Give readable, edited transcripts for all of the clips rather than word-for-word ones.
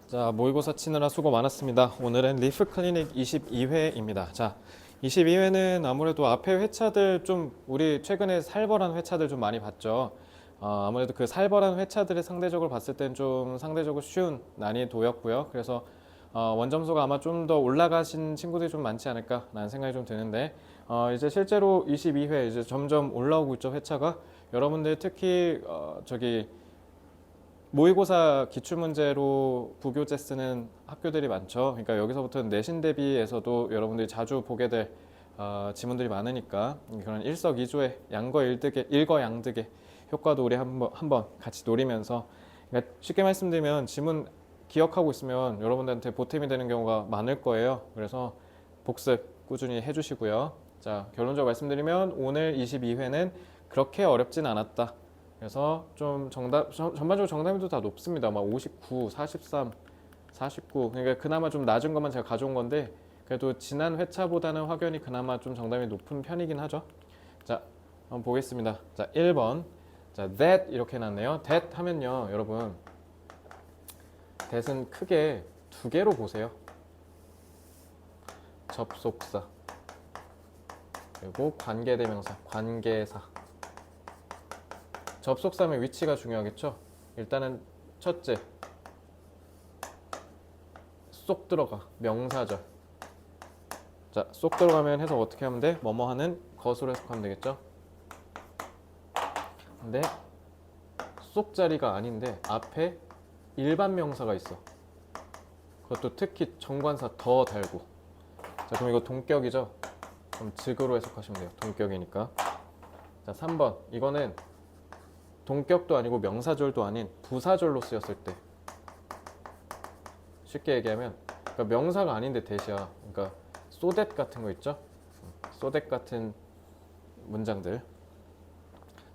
자, 모의고사 치느라 수고 많았습니다. 오늘은 리프 클리닉 22회입니다. 자, 22회는 아무래도 앞에 회차들 좀 우리 최근에 살벌한 회차들 좀 많이 봤죠. 아무래도 그 살벌한 회차들을 상대적으로 봤을 땐 좀 상대적으로 쉬운 난이도였고요. 그래서 원점수가 아마 좀 더 올라가신 친구들이 좀 많지 않을까라는 생각이 좀 드는데 이제 실제로 22회 이제 점점 올라오고 있죠, 회차가. 여러분들 특히 모의고사 기출문제로 부교재 쓰는 학교들이 많죠. 그러니까 여기서부터는 내신 대비에서도 여러분들이 자주 보게 될 지문들이 많으니까 그런 일석이조의 일거양득의 효과도 우리 한번 같이 노리면서, 그러니까 쉽게 말씀드리면 지문 기억하고 있으면 여러분들한테 보탬이 되는 경우가 많을 거예요. 그래서 복습 꾸준히 해주시고요. 자, 결론적으로 말씀드리면 오늘 22회는 그렇게 어렵진 않았다. 그래서 좀 전반적으로 정답률도 다 높습니다. 막 59, 43, 49. 그러니까 그나마 좀 낮은 것만 제가 가져온 건데 그래도 지난 회차보다는 확연히 그나마 좀 정답이 높은 편이긴 하죠. 자, 한번 보겠습니다. 자, 1번. 자, that 이렇게 해놨네요. that 하면요, 여러분. that은 크게 두 개로 보세요. 접속사 그리고 관계대명사, 관계사. 접속사의 위치가 중요하겠죠. 일단은 첫째, 쏙 들어가, 명사절. 자, 쏙 들어가면 해석 어떻게 하면 돼? 뭐뭐 하는 것으로 해석하면 되겠죠. 근데 쏙 자리가 아닌데 앞에 일반 명사가 있어. 그것도 특히 정관사 더 달고. 자, 그럼 이거 동격이죠. 그럼 즉으로 해석하시면 돼요. 동격이니까. 자, 3번. 이거는 동격도 아니고 명사절도 아닌 부사절로 쓰였을 때. 쉽게 얘기하면 그러니까 명사가 아닌데 대시야. 그러니까 so that 같은 거 있죠. so that 같은 문장들.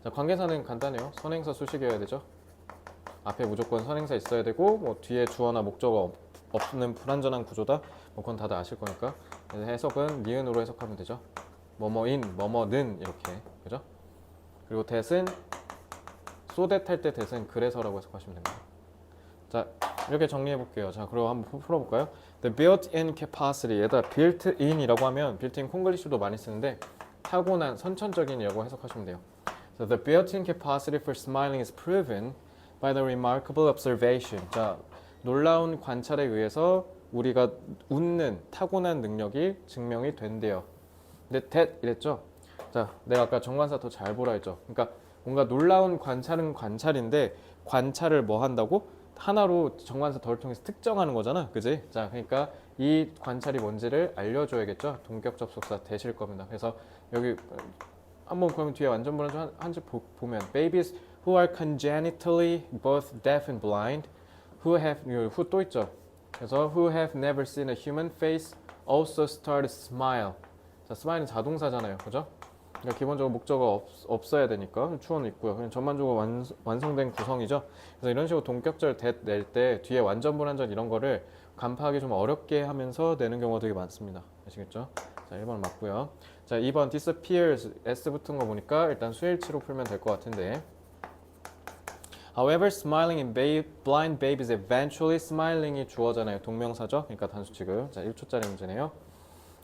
자, 관계사는 간단해요. 선행사 수식이어야 되죠. 앞에 무조건 선행사 있어야 되고 뭐 뒤에 주어나 목적어 없는 불완전한 구조다. 뭐 그건 다들 아실 거니까. 그래서 해석은 니은으로 해석하면 되죠. 뭐뭐인, 뭐뭐는 이렇게. 그죠? 그리고 that은 so that 할 때 that은 그래서라고 해석하시면 됩니다. 자, 이렇게 정리해 볼게요. 자, 그리고 한번 풀어볼까요? The built-in capacity. 얘다 built-in이라고 하면 built-in 콩글리시도 많이 쓰는데 타고난 선천적인이라고 해석하시면 돼요. So the built-in capacity for smiling is proven by the remarkable observation. 자, 놀라운 관찰에 의해서 우리가 웃는 타고난 능력이 증명이 된대요. 근데 that 이랬죠? 자, 내가 아까 정관사 더 잘 보라 했죠? 그러니까 뭔가 놀라운 관찰은 관찰인데 관찰을 뭐 한다고? 하나로 정관사 덜 통해서 특정하는 거잖아. 그지? 자, 그러니까 이 관찰이 뭔지를 알려줘야겠죠? 동격 접속사 되실 겁니다. 그래서 여기 한번 그러면 뒤에 완전 불완전 한지 보면 babies who are congenitally both deaf and blind who 또 있죠. 그래서 who have never seen a human face also start to smile. 자, smile은 자동사잖아요. 그죠? 그러니까 기본적으로 목적어가 없어야 되니까 추어는 있고요. 그냥 전반적으로 완성된 구성이죠. 그래서 이런 식으로 동격절 that 낼 때 뒤에 완전 불완전 이런 거를 간파하기 좀 어렵게 하면서 내는 경우가 되게 많습니다. 아시겠죠? 자, 1번 맞고요. 자, 2번 disappears s 붙은 거 보니까 일단 수일치로 풀면 될 것 같은데. However, smiling in blind babies eventually smiling이 주어잖아요. 동명사죠. 그러니까 단수 취급. 자, 1초짜리 문제네요.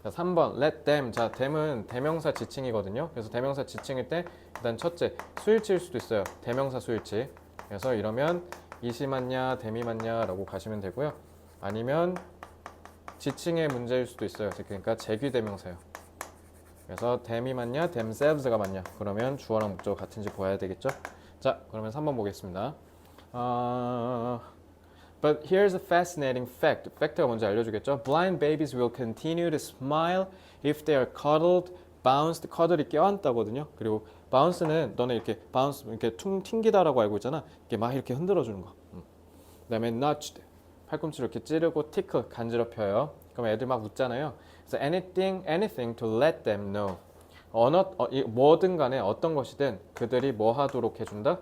자, 3번 let them. 자, them은 대명사 지칭이거든요. 그래서 대명사 지칭일 때 일단 첫째 수일치일 수도 있어요. 대명사 수일치. 그래서 이러면 이시 맞냐 them이 맞냐 라고 가시면 되고요. 아니면 지칭의 문제일 수도 있어요. 그러니까 제귀 대명사예요. 그래서 them이 맞냐 themselves가 맞냐, 그러면 주어랑 목적어 같은지 보아야 되겠죠. 자, 그러면 3번 보겠습니다. But here's a fascinating fact. 팩트가 뭔지 알려주겠죠? Blind babies will continue to smile if they are cuddled, bounced. cuddle이 껴안다거든요. 그리고 bounce는 너네 이렇게 bounce 이렇게 튕기다라고 알고 있잖아. 이렇게 막 이렇게 흔들어주는 거. 그다음에 nudged. 팔꿈치를 이렇게 찌르고 tickle 간지럽혀요. 그럼 애들 막 웃잖아요. 그래서 anything to let them know. 뭐든 간에 어떤 것이든 그들이 뭐 하도록 해준다?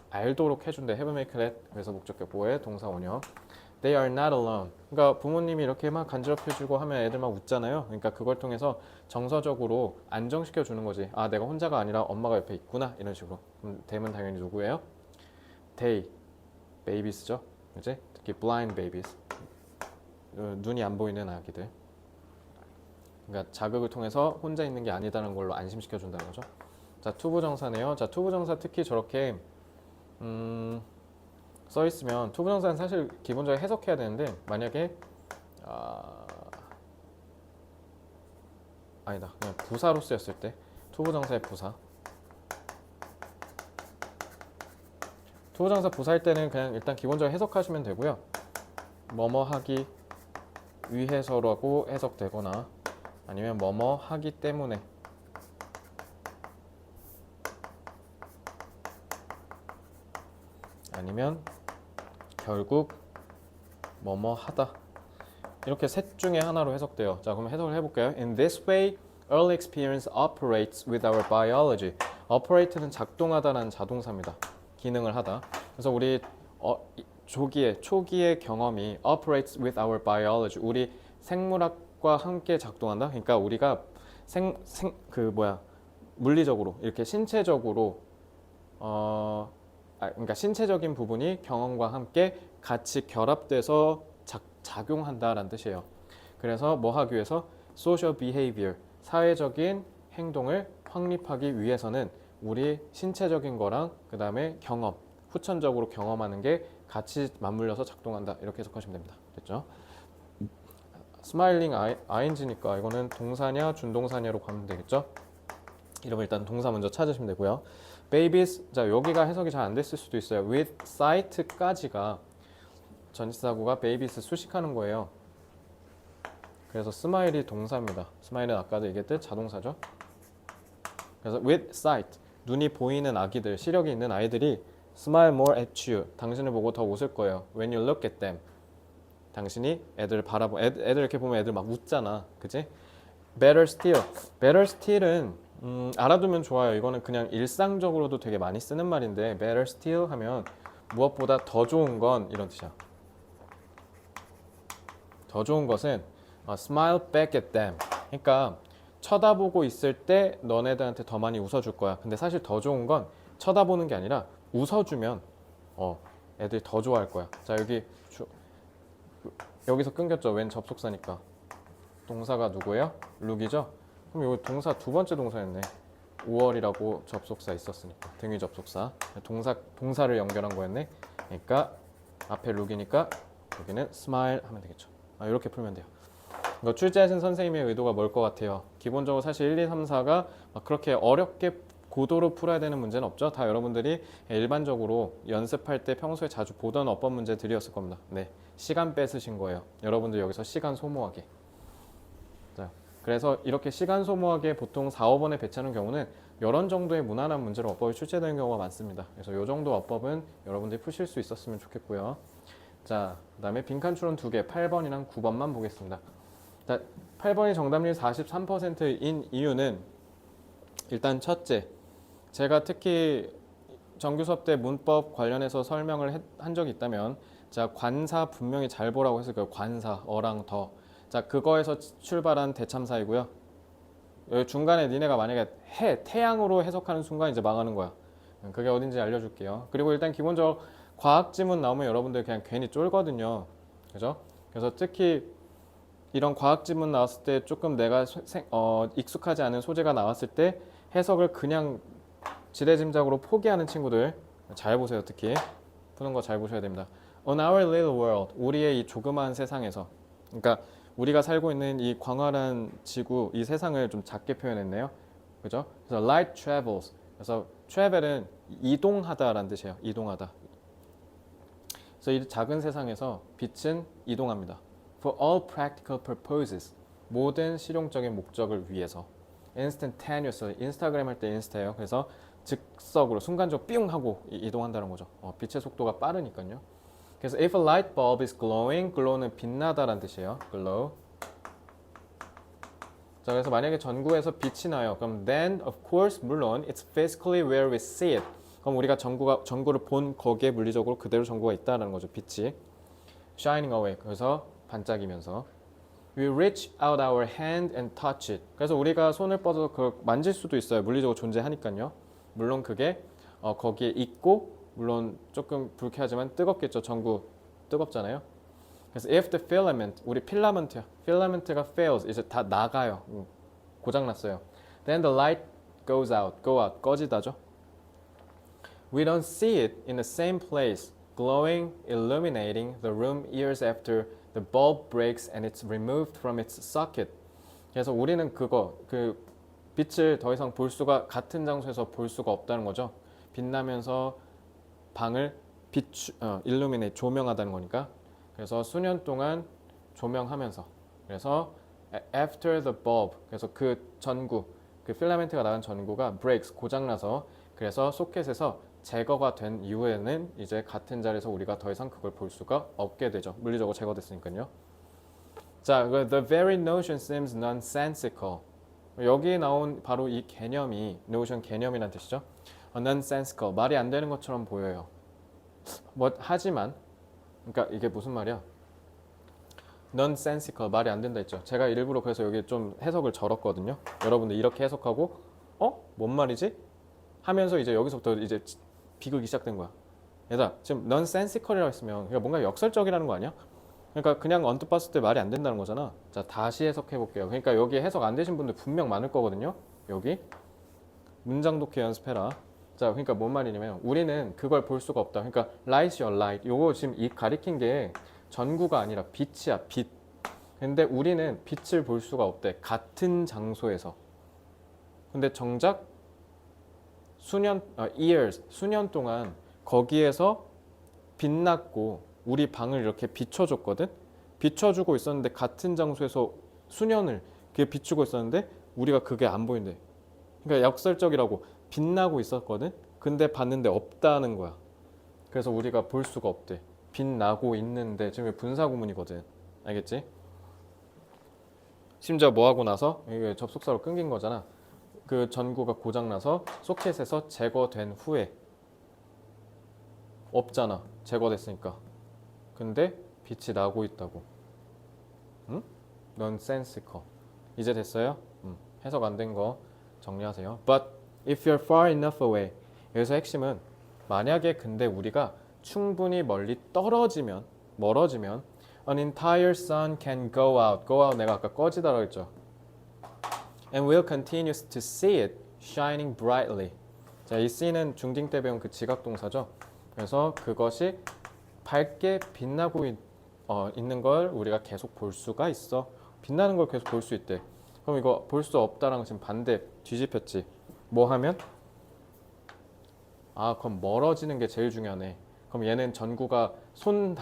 알도록 해준대. have make let. 그래서 목적격 보호의 동사 원형. They are not alone. 그러니까 부모님이 이렇게 막 간지럽혀주고 하면 애들 막 웃잖아요. 그러니까 그걸 통해서 정서적으로 안정시켜 주는 거지. 아, 내가 혼자가 아니라 엄마가 옆에 있구나, 이런 식으로. 그럼 them은 당연히 누구예요? They, babies죠. 이제 특히 blind babies. 눈이 안 보이는 아기들. 그러니까 자극을 통해서 혼자 있는 게 아니다는 걸로 안심시켜 준다는 거죠. 자, 투부정사네요. 자, 투부정사 특히 저렇게 써 있으면 투부정사는 사실 기본적으로 해석해야 되는데 만약에 아니다. 그냥 부사로 쓰였을 때 투부정사의 부사. 투부정사 부사일 때는 그냥 일단 기본적으로 해석하시면 되고요. 뭐뭐 하기 위해서라고 해석되거나 아니면 뭐뭐 하기 때문에 아니면 결국 뭐뭐 하다 이렇게 셋 중에 하나로 해석돼요. 자, 그럼 해석을 해볼게요. In this way, early experience operates with our biology. operate는 작동하다라는 자동사입니다. 기능을 하다. 그래서 우리 초기의 경험이 operates with our biology. 우리 생물학과 함께 작동한다. 그러니까 우리가 물리적으로 이렇게 신체적으로 그러니까 신체적인 부분이 경험과 함께 같이 결합돼서 작용한다라는 뜻이에요. 그래서 뭐 하기 위해서 social behavior, 사회적인 행동을 확립하기 위해서는 우리 신체적인 거랑 그 다음에 경험, 후천적으로 경험하는 게 같이 맞물려서 작동한다. 이렇게 해석하시면 됩니다. 됐죠? 스마일링 ing니까 이거는 동사냐 준동사냐로 가면 되겠죠? 이러면 일단 동사 먼저 찾으시면 되고요. babies, 자 여기가 해석이 잘 안 됐을 수도 있어요. with sight까지가 전치사구가 babies 수식하는 거예요. 그래서 스마일이 동사입니다. 스마일은 아까도 얘기했듯 자동사죠. 그래서 with sight, 눈이 보이는 아기들, 시력이 있는 아이들이 smile more at you, 당신을 보고 더 웃을 거예요. when you look at them, 당신이 애들 애들 이렇게 보면 애들 막 웃잖아, 그치? better still은 알아두면 좋아요. 이거는 그냥 일상적으로도 되게 많이 쓰는 말인데 better still 하면 무엇보다 더 좋은 건 이런 뜻이야. 더 좋은 것은 smile back at them. 그러니까 쳐다보고 있을 때 너네들한테 더 많이 웃어줄 거야. 근데 사실 더 좋은 건 쳐다보는 게 아니라 웃어주면 애들이 더 좋아할 거야. 자, 여기서 끊겼죠. 웬 접속사니까. 동사가 누구예요? 룩이죠? 그럼 여기 동사 두 번째 동사였네. 5월이라고 접속사 있었으니까 등위 접속사 동사를 연결한 거였네. 그러니까 앞에 룩이니까 여기는 smile 하면 되겠죠. 이렇게 풀면 돼요. 이거 출제하신 선생님의 의도가 뭘 것 같아요? 기본적으로 사실 1, 2, 3, 4가 그렇게 어렵게 고도로 풀어야 되는 문제는 없죠. 다 여러분들이 일반적으로 연습할 때 평소에 자주 보던 어법 문제들이었을 겁니다. 네, 시간 뺏으신 거예요. 여러분들 여기서 시간 소모하게. 자, 그래서 이렇게 시간 소모하게 보통 4, 5번에 배치하는 경우는 이런 정도의 무난한 문제로 어법이 출제되는 경우가 많습니다. 그래서 이 정도 어법은 여러분들이 푸실 수 있었으면 좋겠고요. 자, 그 다음에 빈칸 추론 2개, 8번이랑 9번만 보겠습니다. 자, 8번이 정답률 43%인 이유는 일단 첫째, 제가 특히 정규 수업 때 문법 관련해서 설명을 한 적이 있다면 자, 관사 분명히 잘 보라고 했을 거예요. 관사, 어랑 더. 자, 그거에서 출발한 대참사이고요. 여기 중간에 니네가 만약에 태양으로 해석하는 순간 이제 망하는 거야. 그게 어딘지 알려줄게요. 그리고 일단 기본적으로 과학 지문 나오면 여러분들 그냥 괜히 쫄거든요. 그죠? 그래서 특히 이런 과학 지문 나왔을 때 조금 내가 익숙하지 않은 소재가 나왔을 때 해석을 그냥 지레짐작으로 포기하는 친구들 잘 보세요. 특히 푸는 거 잘 보셔야 됩니다. On our little world, 우리의 이 조그마한 세상에서, 그러니까 우리가 살고 있는 이 광활한 지구, 이 세상을 좀 작게 표현했네요. 그죠? 그래서 light travels. 그래서 travel은 이동하다라는 뜻이에요. 이동하다. 그래서 이 작은 세상에서 빛은 이동합니다. For all practical purposes. 모든 실용적인 목적을 위해서. Instantaneously. 인스타그램 할 때 인스타예요. 그래서 즉석으로 순간적으로 삥 하고 이동한다는 거죠. 빛의 속도가 빠르니까요. 그래서 if a light bulb is glowing, glow는 빛나다라는 뜻이에요. glow. 자, 그래서 만약에 전구에서 빛이 나요. 그럼 then of course 물론 it's physically where we see it. 그럼 우리가 전구를 본 거기에 물리적으로 그대로 전구가 있다라는 거죠. 빛이 shining away. 그래서 반짝이면서 we reach out our hand and touch it. 그래서 우리가 손을 뻗어서 그걸 만질 수도 있어요. 물리적으로 존재하니까요. 물론 그게 거기에 있고 물론 조금 불쾌하지만 뜨겁겠죠. 전구 뜨겁잖아요. 그래서 if the filament, 우리 필라멘트야. 필라멘트가 fails, 이제 다 나가요. 고장났어요. Then the light goes out, go out, 꺼지다죠. We don't see it in the same place, glowing, illuminating the room years after the bulb breaks and it's removed from its socket. 그래서 우리는 그 빛을 더 이상 볼 수가 같은 장소에서 볼 수가 없다는 거죠. 빛나면서 방을 illuminate 조명하다는 거니까. 그래서 수년 동안 조명하면서. 그래서 after the bulb, 그래서 그 전구, 그 필라멘트가 나간 전구가 breaks 고장나서 그래서 소켓에서 제거가 된 이후에는 이제 같은 자리에서 우리가 더 이상 그걸 볼 수가 없게 되죠. 물리적으로 제거됐으니까요. 자, the very notion seems nonsensical. 여기에 나온 바로 이 개념이 notion 개념이란 뜻이죠. nonsensical 말이 안 되는 것처럼 보여요. 하지만 그러니까 이게 무슨 말이야? nonsensical 말이 안 된다 했죠. 제가 일부러 그래서 여기 좀 해석을 절었거든요. 여러분들 이렇게 해석하고 뭔 말이지? 하면서 이제 여기서부터 이제 비극이 시작된 거야. 얘들아 지금 nonsensical이라고 했으면 그러니까 뭔가 역설적이라는 거 아니야? 그러니까 그냥 언뜻 봤을 때 말이 안 된다는 거잖아. 자, 다시 해석해 볼게요. 그러니까 여기 해석 안 되신 분들 분명 많을 거거든요. 여기 문장 독해 연습해라. 자, 그러니까 뭔 말이냐면 우리는 그걸 볼 수가 없다. 그러니까 light's your light. 요거 지금 이 가리킨 게 전구가 아니라 빛이야, 빛. 근데 우리는 빛을 볼 수가 없대. 같은 장소에서. 근데 정작 years, 수년 동안 거기에서 빛났고 우리 방을 이렇게 비춰줬거든. 비춰주고 있었는데 같은 장소에서 수년을 그게 비추고 있었는데 우리가 그게 안 보인대. 그러니까 역설적이라고 빛나고 있었거든. 근데 봤는데 없다는 거야. 그래서 우리가 볼 수가 없대. 빛나고 있는데 지금 분사구문이거든. 알겠지? 심지어 뭐 하고 나서 이게 접속사로 끊긴 거잖아. 그 전구가 고장나서 소켓에서 제거된 후에 없잖아. 제거됐으니까. 근데 빛이 나고 있다고. 응? nonsensical. 이제 됐어요? 해석 안 된 거 정리하세요. But if you're far enough away. 여기서 핵심은 만약에 근데 우리가 충분히 멀어지면 an entire sun can go out. go out 내가 아까 꺼지다라고 했죠. And we'll continue to see it shining brightly. 자, 이 see는 중딩 때 배운 그 지각 동사죠. 그래서 그것이 밝게 빛나고 있는 걸 우리가 계속 볼 수가 있어. 빛나는 걸 계속 볼 수 있대. 그럼 이거 볼 수 없다랑 지금 반대 뒤집혔지. 뭐 하면? 그럼 멀어지는 게 제일 중요하네. 그럼 얘는 전구가 손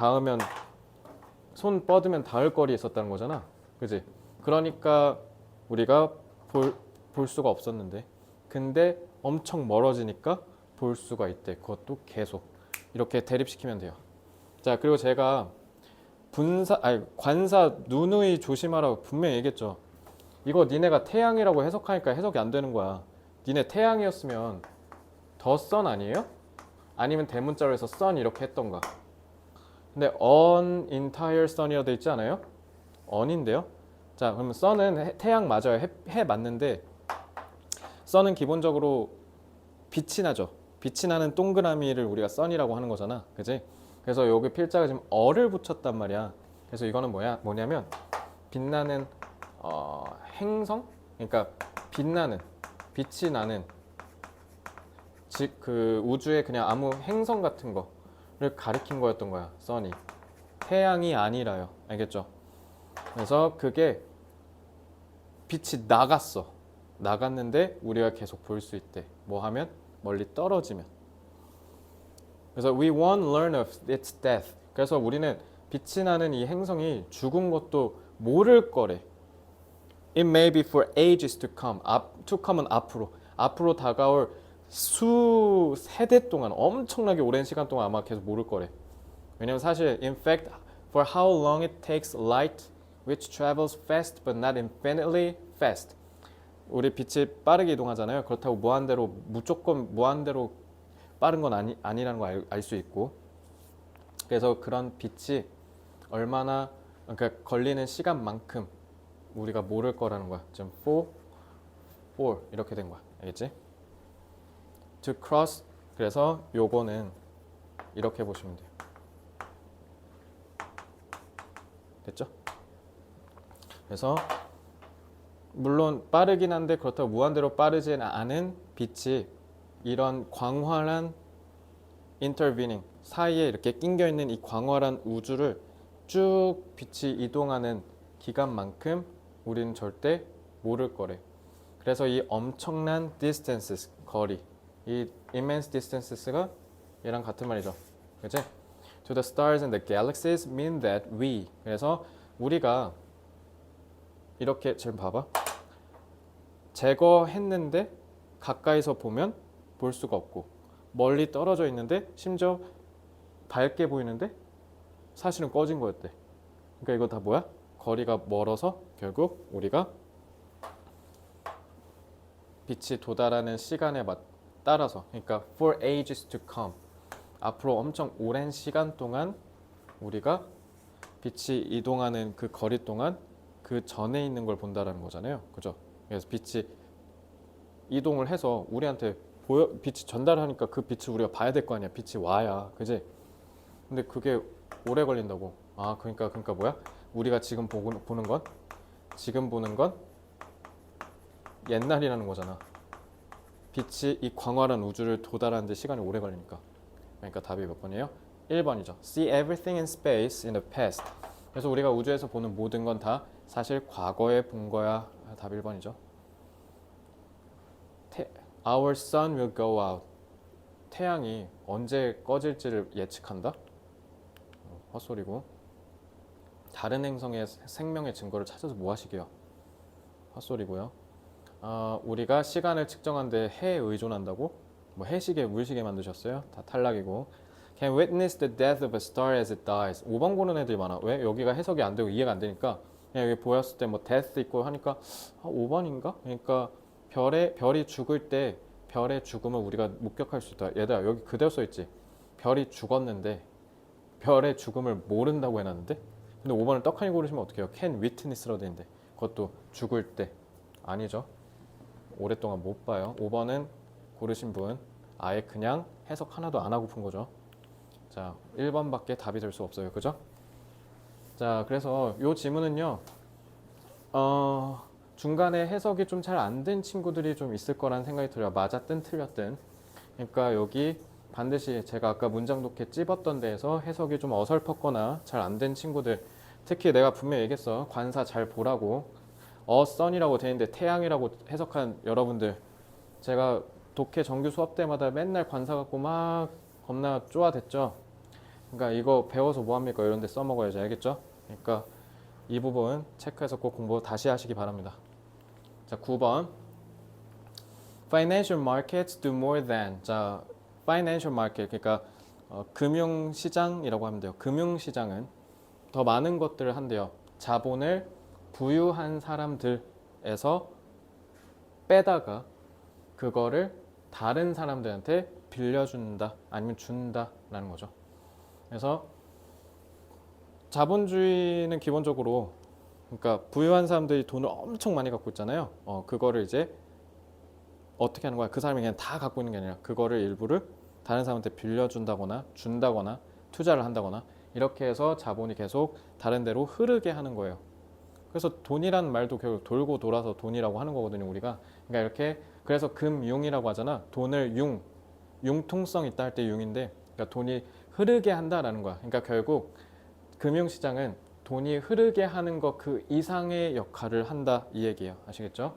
뻗으면 닿을 거리에 있었다는 거잖아. 그지? 그러니까 우리가 볼 수가 없었는데 근데 엄청 멀어지니까 볼 수가 있대. 그것도 계속 이렇게 대립시키면 돼요. 자, 그리고 제가 관사 누누이 조심하라고 분명히 얘기했죠. 이거 니네가 태양이라고 해석하니까 해석이 안 되는 거야. 니네 태양이었으면 더 sun 아니에요? 아니면 대문자로 해서 sun 이렇게 했던가. 근데 on entire sun이라고 돼 있지 않아요? on인데요. 자, 그러면 sun은 태양 맞아요. 해 맞는데 sun은 기본적으로 빛이 나죠. 빛이 나는 동그라미를 우리가 sun이라고 하는 거잖아. 그지? 그래서 여기 필자가 지금 어를 붙였단 말이야. 그래서 이거는 뭐냐면 빛나는 행성? 그러니까 빛이 나는 즉 그 우주에 그냥 아무 행성 같은 거를 가리킨 거였던 거야. sun이. 태양이 아니라요. 알겠죠? 그래서 그게 빛이 나갔는데 우리가 계속 볼 수 있대. 뭐 하면? 멀리 떨어지면. 그래서 we won't learn of its death. 그래서 우리는 빛이 나는 이 행성이 죽은 것도 모를 거래. It may be for ages to come. to come은 앞으로 다가올 수 세대 동안 엄청나게 오랜 시간 동안 아마 계속 모를 거래. 왜냐면 사실 in fact for how long it takes light which travels fast but not infinitely fast. 우리 빛이 빠르게 이동하잖아요. 그렇다고 무조건 무한대로 빠른 건 아니라는 걸 알 수 있고. 그래서 그런 빛이 얼마나 그러니까 걸리는 시간만큼 우리가 모를 거라는 거야. 지금 for 이렇게 된 거야. 알겠지? To cross. 그래서 요거는 이렇게 보시면 돼요. 됐죠? 그래서 물론 빠르긴 한데 그렇다고 무한대로 빠르진 않은 빛이 이런 광활한 intervening 사이에 이렇게 낑겨 있는 이 광활한 우주를 쭉 빛이 이동하는 기간만큼 우리는 절대 모를 거래. 그래서 이 엄청난 distances 거리, 이 immense distances가 얘랑 같은 말이죠. 그치? To the stars and the galaxies mean that we. 그래서 우리가 이렇게 지금 봐봐. 제거했는데 가까이서 보면 볼 수가 없고 멀리 떨어져 있는데 심지어 밝게 보이는데 사실은 꺼진 거였대. 그러니까 이거 다 뭐야? 거리가 멀어서 결국 우리가 빛이 도달하는 시간에 따라서 그러니까 for ages to come 앞으로 엄청 오랜 시간 동안 우리가 빛이 이동하는 그 거리 동안 그 전에 있는 걸 본다라는 거잖아요. 그죠? 그래서 빛이 이동을 해서 우리한테 빛이 전달하니까 그 빛을 우리가 봐야 될 거 아니야. 빛이 와야. 그지? 근데 그게 오래 걸린다고. 아, 그러니까 뭐야? 우리가 지금 보는 건 지금 보는 건 옛날이라는 거잖아. 빛이 이 광활한 우주를 도달하는데 시간이 오래 걸리니까. 그러니까 답이 몇 번이에요? 1번이죠. See everything in space in the past. 그래서 우리가 우주에서 보는 모든 건 다 사실 과거에 본 거야. 답 1번이죠. Our sun will go out. 태양이 언제 꺼질지를 예측한다? 헛소리고. 다른 행성의 생명의 증거를 찾아서 뭐 하시게요? 헛소리고요. 우리가 시간을 측정하는데 해에 의존한다고? 뭐 해시계, 물시계 만드셨어요? 다 탈락이고. Can witness the death of a star as it dies. 5번 고른 애들이 많아. 왜? 여기가 해석이 안 되고 이해가 안 되니까 그냥 여기 보였을 때 뭐 death 있고 하니까 5번인가? 그러니까 별이 죽을 때 별의 죽음을 우리가 목격할 수 있다. 얘들아 여기 그대로 써있지. 별이 죽었는데 별의 죽음을 모른다고 해놨는데 근데 5번을 떡하니 고르시면 어떡해요? Can witness라고 되는데 그것도 죽을 때 아니죠. 오랫동안 못 봐요. 5번은 고르신 분 아예 그냥 해석 하나도 안 하고 푼 거죠. 자, 1번밖에 답이 될 수 없어요. 그죠? 자, 그래서 이 지문은요. 중간에 해석이 좀 잘 안 된 친구들이 좀 있을 거라는 생각이 들어요. 맞았든 틀렸든. 그러니까 여기 반드시 제가 아까 문장 독해 찝었던 데에서 해석이 좀 어설펐거나 잘 안 된 친구들 특히 내가 분명히 얘기했어. 관사 잘 보라고. sun이라고 돼 있는데 태양이라고 해석한 여러분들 제가 독해 정규 수업 때마다 맨날 관사 갖고 막 겁나 쪼아댔죠. 그러니까 이거 배워서 뭐합니까? 이런 데 써먹어야지. 알겠죠? 그러니까 이 부분 체크해서 꼭 공부 다시 하시기 바랍니다. 자, 9번. Financial markets do more than. 자, financial market 그러니까 금융시장이라고 하면 돼요. 금융시장은 더 많은 것들을 한대요. 자본을 부유한 사람들에서 빼다가 그거를 다른 사람들한테 빌려준다 아니면 준다라는 거죠. 그래서 자본주의는 기본적으로 그러니까 부유한 사람들이 돈을 엄청 많이 갖고 있잖아요. 그거를 이제 어떻게 하는 거야? 그 사람이 그냥 다 갖고 있는 게 아니라 그거를 일부를 다른 사람한테 빌려준다거나 준다거나 투자를 한다거나 이렇게 해서 자본이 계속 다른 데로 흐르게 하는 거예요. 그래서 돈이란 말도 결국 돌고 돌아서 돈이라고 하는 거거든요, 우리가. 그러니까 이렇게 그래서 금융이라고 하잖아. 돈을 융통성 있다 할 때 융인데 그러니까 돈이 흐르게 한다라는 거야. 그러니까 결국 금융시장은 돈이 흐르게 하는 것 그 이상의 역할을 한다 이 얘기예요. 아시겠죠?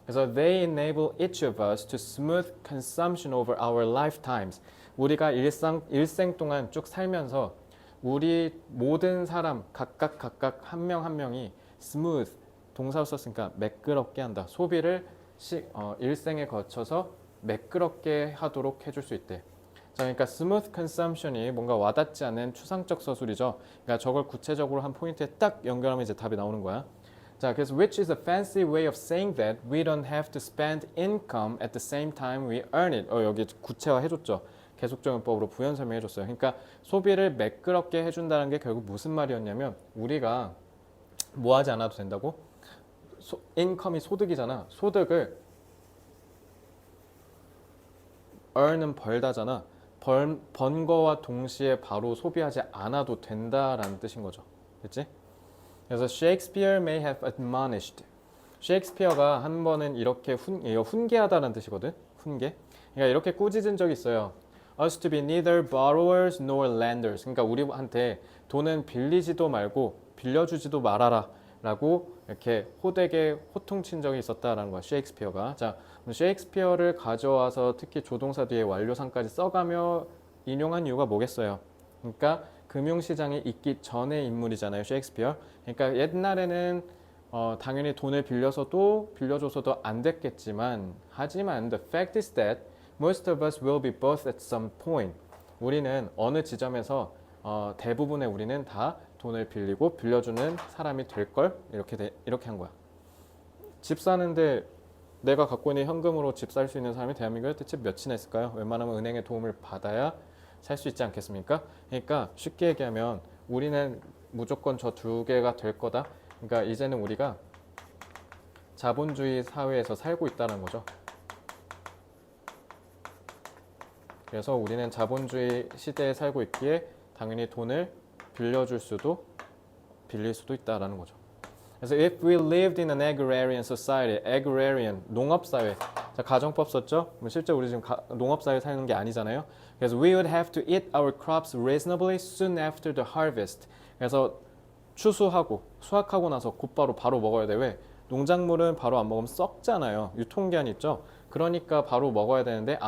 그래서 they enable each of us to smooth consumption over our lifetimes. 우리가 일생 동안 쭉 살면서 우리 모든 사람 각각 한 명 한 명이 smooth 동사를 썼으니까 매끄럽게 한다. 소비를 일생에 거쳐서 매끄럽게 하도록 해줄 수 있대. 자, 그러니까 smooth consumption이 뭔가 와닿지 않은 추상적 서술이죠. 그러니까 저걸 구체적으로 한 포인트에 딱 연결하면 이제 답이 나오는 거야. 자, 그래서 which is a fancy way of saying that we don't have to spend income at the same time we earn it. 여기 구체화 해줬죠. 계속적용법으로 부연 설명해줬어요. 그러니까 소비를 매끄럽게 해준다는 게 결국 무슨 말이었냐면 우리가 뭐 하지 않아도 된다고? 인컴이 소득이잖아. 소득을 earn은 벌다잖아. 번 거와 동시에 바로 소비하지 않아도 된다라는 뜻인 거죠. 됐지? 그래서 Shakespeare may have admonished. 셰익스피어가 한 번은 이렇게 훈계하다는 뜻이거든. 훈계. 그러니까 이렇게 꾸짖은 적이 있어요. Us to be neither borrowers nor lenders. 그러니까 우리한테 돈은 빌리지도 말고 빌려주지도 말아라 라고 이렇게 호되게 호통친 적이 있었다라는 거야. 셰익스피어가. 자, 셰익스피어를 가져와서 특히 조동사 뒤에 완료상까지 써가며 인용한 이유가 뭐겠어요? 그러니까 금융시장에 있기 전의 인물이잖아요. 셰익스피어. 그러니까 옛날에는 당연히 돈을 빌려줘서도 안 됐겠지만 하지만 the fact is that most of us will be both at some point. 우리는 어느 지점에서 대부분의 우리는 다 돈을 빌리고 빌려주는 사람이 될 걸 이렇게 한 거야. 집 사는데 내가 갖고 있는 현금으로 집 살 수 있는 사람이 대한민국에 대체 몇이나 있을까요? 웬만하면 은행의 도움을 받아야 살 수 있지 않겠습니까? 그러니까 쉽게 얘기하면 우리는 무조건 저 두 개가 될 거다. 그러니까 이제는 우리가 자본주의 사회에서 살고 있다는 거죠. 그래서 우리는 자본주의 시대에 살고 있기에 당연히 돈을 빌려줄 수도 빌릴 수도 있다라는 거죠. 그래서 if we lived in an agrarian society, agrarian 농업사회, 자 가정법 썼죠? 실제 우리 지금 농업사회 사는 게 아니잖아요. 그래서 we would have to eat our crops reasonably soon after the harvest. 그래서 추수하고 수확하고 나서 곧바로 먹어야 돼. 왜? 농작물은 바로 안 먹으면 썩잖아요. 유통기한 있죠. 그러니까 바로 먹어야 되는데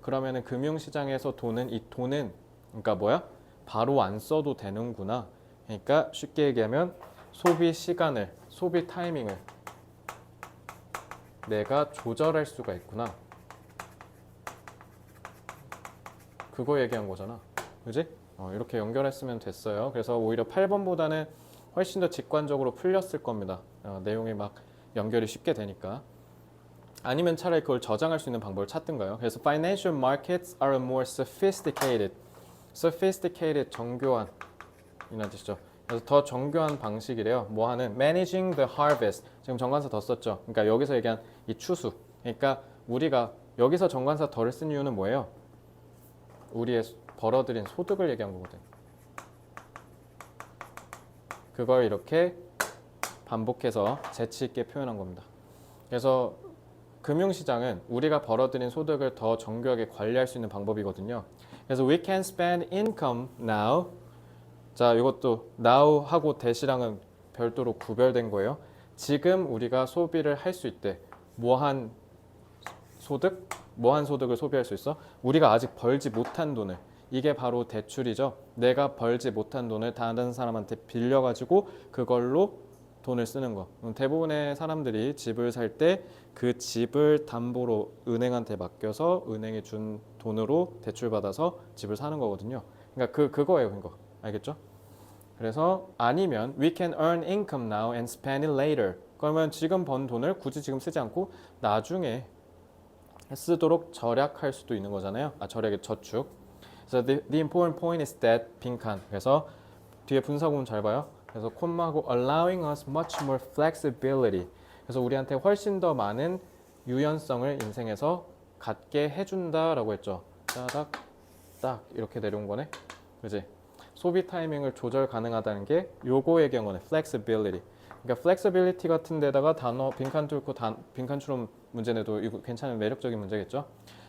그러면은 금융시장에서 이 돈은 그러니까 뭐야? 바로 안 써도 되는구나. 그러니까 쉽게 얘기하면 소비 시간을, 소비 타이밍을 내가 조절할 수가 있구나. 그거 얘기한 거잖아. 그지? 이렇게 연결했으면 됐어요. 그래서 오히려 8번보다는 훨씬 더 직관적으로 풀렸을 겁니다. 내용이 막 연결이 쉽게 되니까. 아니면 차라리 그걸 저장할 수 있는 방법을 찾든가요. 그래서 financial markets are more sophisticated. sophisticated 정교한 이란 뜻이죠. 그래서 더 정교한 방식이래요. 뭐 하는 managing the harvest. 지금 정관사 더 썼죠. 그러니까 여기서 얘기한 이 추수. 그러니까 우리가 여기서 정관사 덜을 쓴 이유는 뭐예요? 우리의 벌어들인 소득을 얘기한 거거든. 그걸 이렇게 반복해서 재치 있게 표현한 겁니다. 그래서 금융시장은 우리가 벌어들인 소득을 더 정교하게 관리할 수 있는 방법이거든요. 그래서 we can spend income now. 자, 이것도 now하고 that이랑은 별도로 구별된 거예요. 지금 우리가 소비를 할 수 있대. 뭐한 소득을 소비할 수 있어? 우리가 아직 벌지 못한 돈을. 이게 바로 대출이죠. 내가 벌지 못한 돈을 다른 사람한테 빌려가지고 그걸로 돈을 쓰는 거. 대부분의 사람들이 집을 살 때 그 집을 담보로 은행한테 맡겨서 은행이 준 돈으로 대출받아서 집을 사는 거거든요. 그러니까 그거예요, 그거. 알겠죠? 그래서 아니면 we can earn income now and spend it later. 그러면 지금 번 돈을 굳이 지금 쓰지 않고 나중에 쓰도록 절약할 수도 있는 거잖아요. 절약의 저축. So the important point is that 빈칸. 그래서 뒤에 분사구문 잘 봐요. 그래서 콤마하고 allowing us much more flexibility. 그래서 우리한테 훨씬 더 많은 유연성을 인생에서 갖게 해준다라고 했죠. 따닥 딱 이렇게 내려온 거네. 그지? 소비 타이밍을 조절 가능하다는 게 요거 얘기한 거네. flexibility. 그러니까 flexibility 같은 데다가 단어 빈칸 뚫고 빈칸 추론 문제 내도 이거 괜찮은 매력적인 문제겠죠.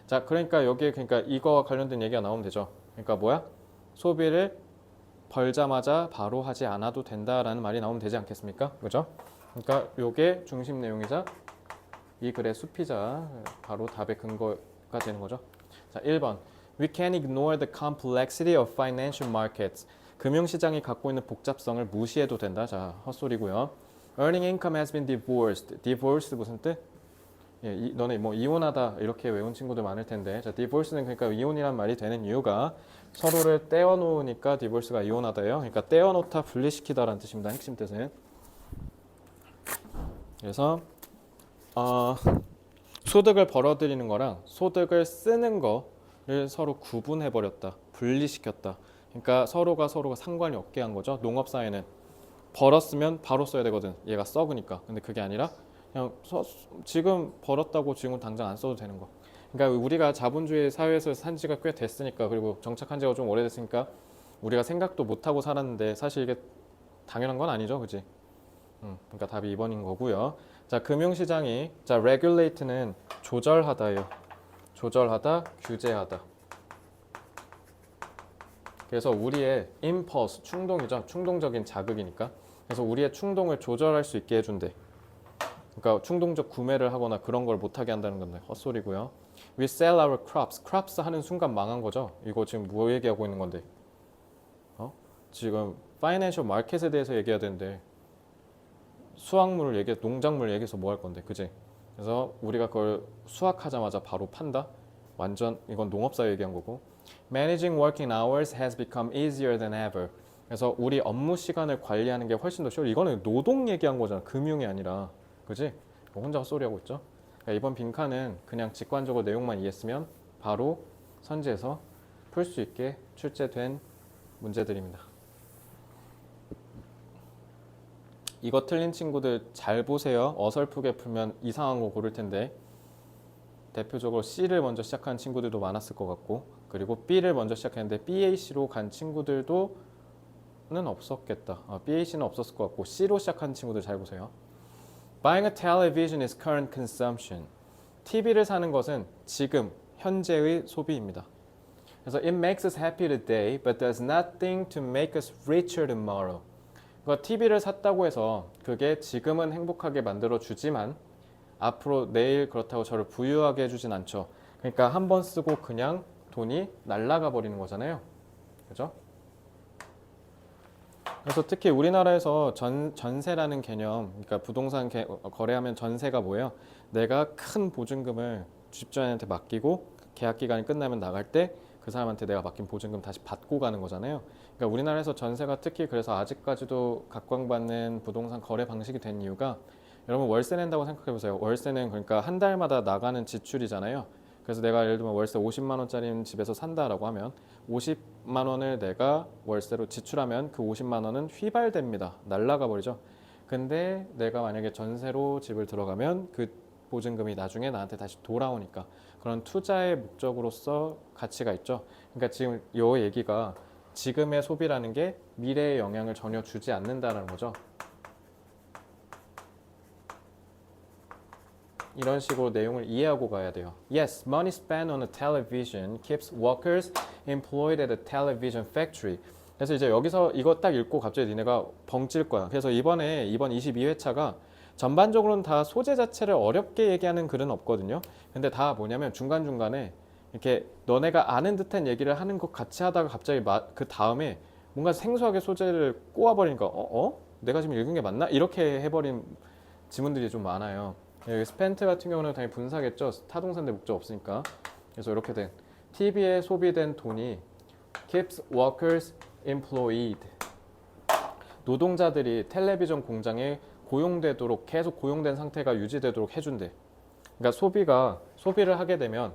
자, 그러니까 여기에 그러니까 이거와 관련된 얘기가 나오면 되죠. 그러니까 뭐야? 소비를 벌자마자 바로 하지 않아도 된다라는 말이 나오면 되지 않겠습니까? 그죠? 그러니까 요게 중심 내용이자 이 글의 숲이자 바로 답의 근거가 되는 거죠. 자, 1번. We can ignore the complexity of financial markets. 금융시장이 갖고 있는 복잡성을 무시해도 된다. 자, 헛소리고요. Earning income has been divorced. divorced 무슨 뜻? 너네 뭐 이혼하다 이렇게 외운 친구들 많을 텐데, 자, divorce는 그러니까 이혼이란 말이 되는 이유가 서로를 떼어놓으니까 divorce가 이혼하다예요. 그러니까 떼어놓다, 분리시키다라는 뜻입니다. 핵심 뜻은. 그래서 소득을 벌어들이는 거랑 소득을 쓰는 거를 서로 구분해 버렸다, 분리시켰다. 그러니까 서로가 상관이 없게 한 거죠. 농업사회는 벌었으면 바로 써야 되거든. 얘가 썩으니까. 근데 그게 아니라 그냥 지금 벌었다고 지금 당장 안 써도 되는 거. 그러니까 우리가 자본주의 사회에서 산 지가 꽤 됐으니까, 그리고 정착한 지가 좀 오래됐으니까 우리가 생각도 못하고 살았는데 사실 이게 당연한 건 아니죠. 그지? 그러니까 답이 2번인 거고요. 자, 금융시장이 자, regulate는 조절하다예요. 조절하다, 규제하다. 그래서 우리의 impulse, 충동이죠. 충동적인 자극이니까. 그래서 우리의 충동을 조절할 수 있게 해준대. 그러니까 충동적 구매를 하거나 그런 걸 못하게 한다는 건데 헛소리고요. We sell our crops. crops 하는 순간 망한 거죠. 이거 지금 뭐 얘기하고 있는 건데? 지금 파이낸셜 마켓에 대해서 얘기해야 되는데 수확물을 얘기해, 농작물을 얘기해서 뭐 할 건데, 그지? 그래서 우리가 그걸 수확하자마자 바로 판다? 완전 이건 농업사 얘기한 거고. Managing working hours has become easier than ever. 그래서 우리 업무 시간을 관리하는 게 훨씬 더 쉬워. 이거는 노동 얘기한 거잖아. 금융이 아니라, 그지? 뭐 혼자 헛소리하고 있죠. 그러니까 이번 빈칸은 그냥 직관적으로 내용만 이해했으면 바로 선지에서 풀 수 있게 출제된 문제들입니다. 이거 틀린 친구들 잘 보세요. 어설프게 풀면 이상한 거 고를 텐데 대표적으로 C를 먼저 시작하는 친구들도 많았을 것 같고, 그리고 B를 먼저 시작했는데 BAC로 간 친구들도 는 없었겠다. BAC는 없었을 것 같고 C로 시작하는 친구들 잘 보세요. Buying a television is current consumption. TV를 사는 것은 지금 현재의 소비입니다. 그래서 it makes us happy today, but does nothing to make us richer tomorrow. 그러니까 TV를 샀다고 해서 그게 지금은 행복하게 만들어 주지만 앞으로 내일 그렇다고 저를 부유하게 해주진 않죠. 그러니까 한 번 쓰고 그냥 돈이 날아가 버리는 거잖아요. 그죠? 그래서 특히 우리나라에서 전세라는 개념, 그러니까 부동산 거래하면 전세가 뭐예요? 내가 큰 보증금을 집주인한테 맡기고 계약 기간이 끝나면 나갈 때 그 사람한테 내가 맡긴 보증금 다시 받고 가는 거잖아요. 그러니까 우리나라에서 전세가 특히 그래서 아직까지도 각광받는 부동산 거래 방식이 된 이유가, 여러분 월세 낸다고 생각해 보세요. 월세는 그러니까 한 달마다 나가는 지출이잖아요. 그래서 내가 예를 들면 월세 50만 원짜리 집에서 산다라고 하면 50만 원을 내가 월세로 지출하면 그 50만 원은 휘발됩니다. 날라가 버리죠. 근데 내가 만약에 전세로 집을 들어가면 그 보증금이 나중에 나한테 다시 돌아오니까 그런 투자의 목적으로서 가치가 있죠. 그러니까 지금 이 얘기가 지금의 소비라는 게 미래에 영향을 전혀 주지 않는다는 거죠. 이런 식으로 내용을 이해하고 가야 돼요. Yes, money spent on a television keeps workers employed at a television factory. 그래서 이제 여기서 이거 딱 읽고 갑자기 니네가 벙찔 거야. 그래서 이번 22회차가 전반적으로는 다 소재 자체를 어렵게 얘기하는 글은 없거든요. 근데 다 뭐냐면 중간중간에 이렇게 너네가 아는 듯한 얘기를 하는 것 같이 하다가 갑자기 그 다음에 뭔가 생소하게 소재를 꼬아버리니까 내가 지금 읽은 게 맞나? 이렇게 해버린 지문들이 좀 많아요. 여기 스펜트 같은 경우는 당연히 분사겠죠. 타동사인데 목적 없으니까. 그래서 이렇게 된 TV에 소비된 돈이 keeps workers employed. 노동자들이 텔레비전 공장에 고용되도록 계속 고용된 상태가 유지되도록 해준대. 그러니까 소비를 하게 되면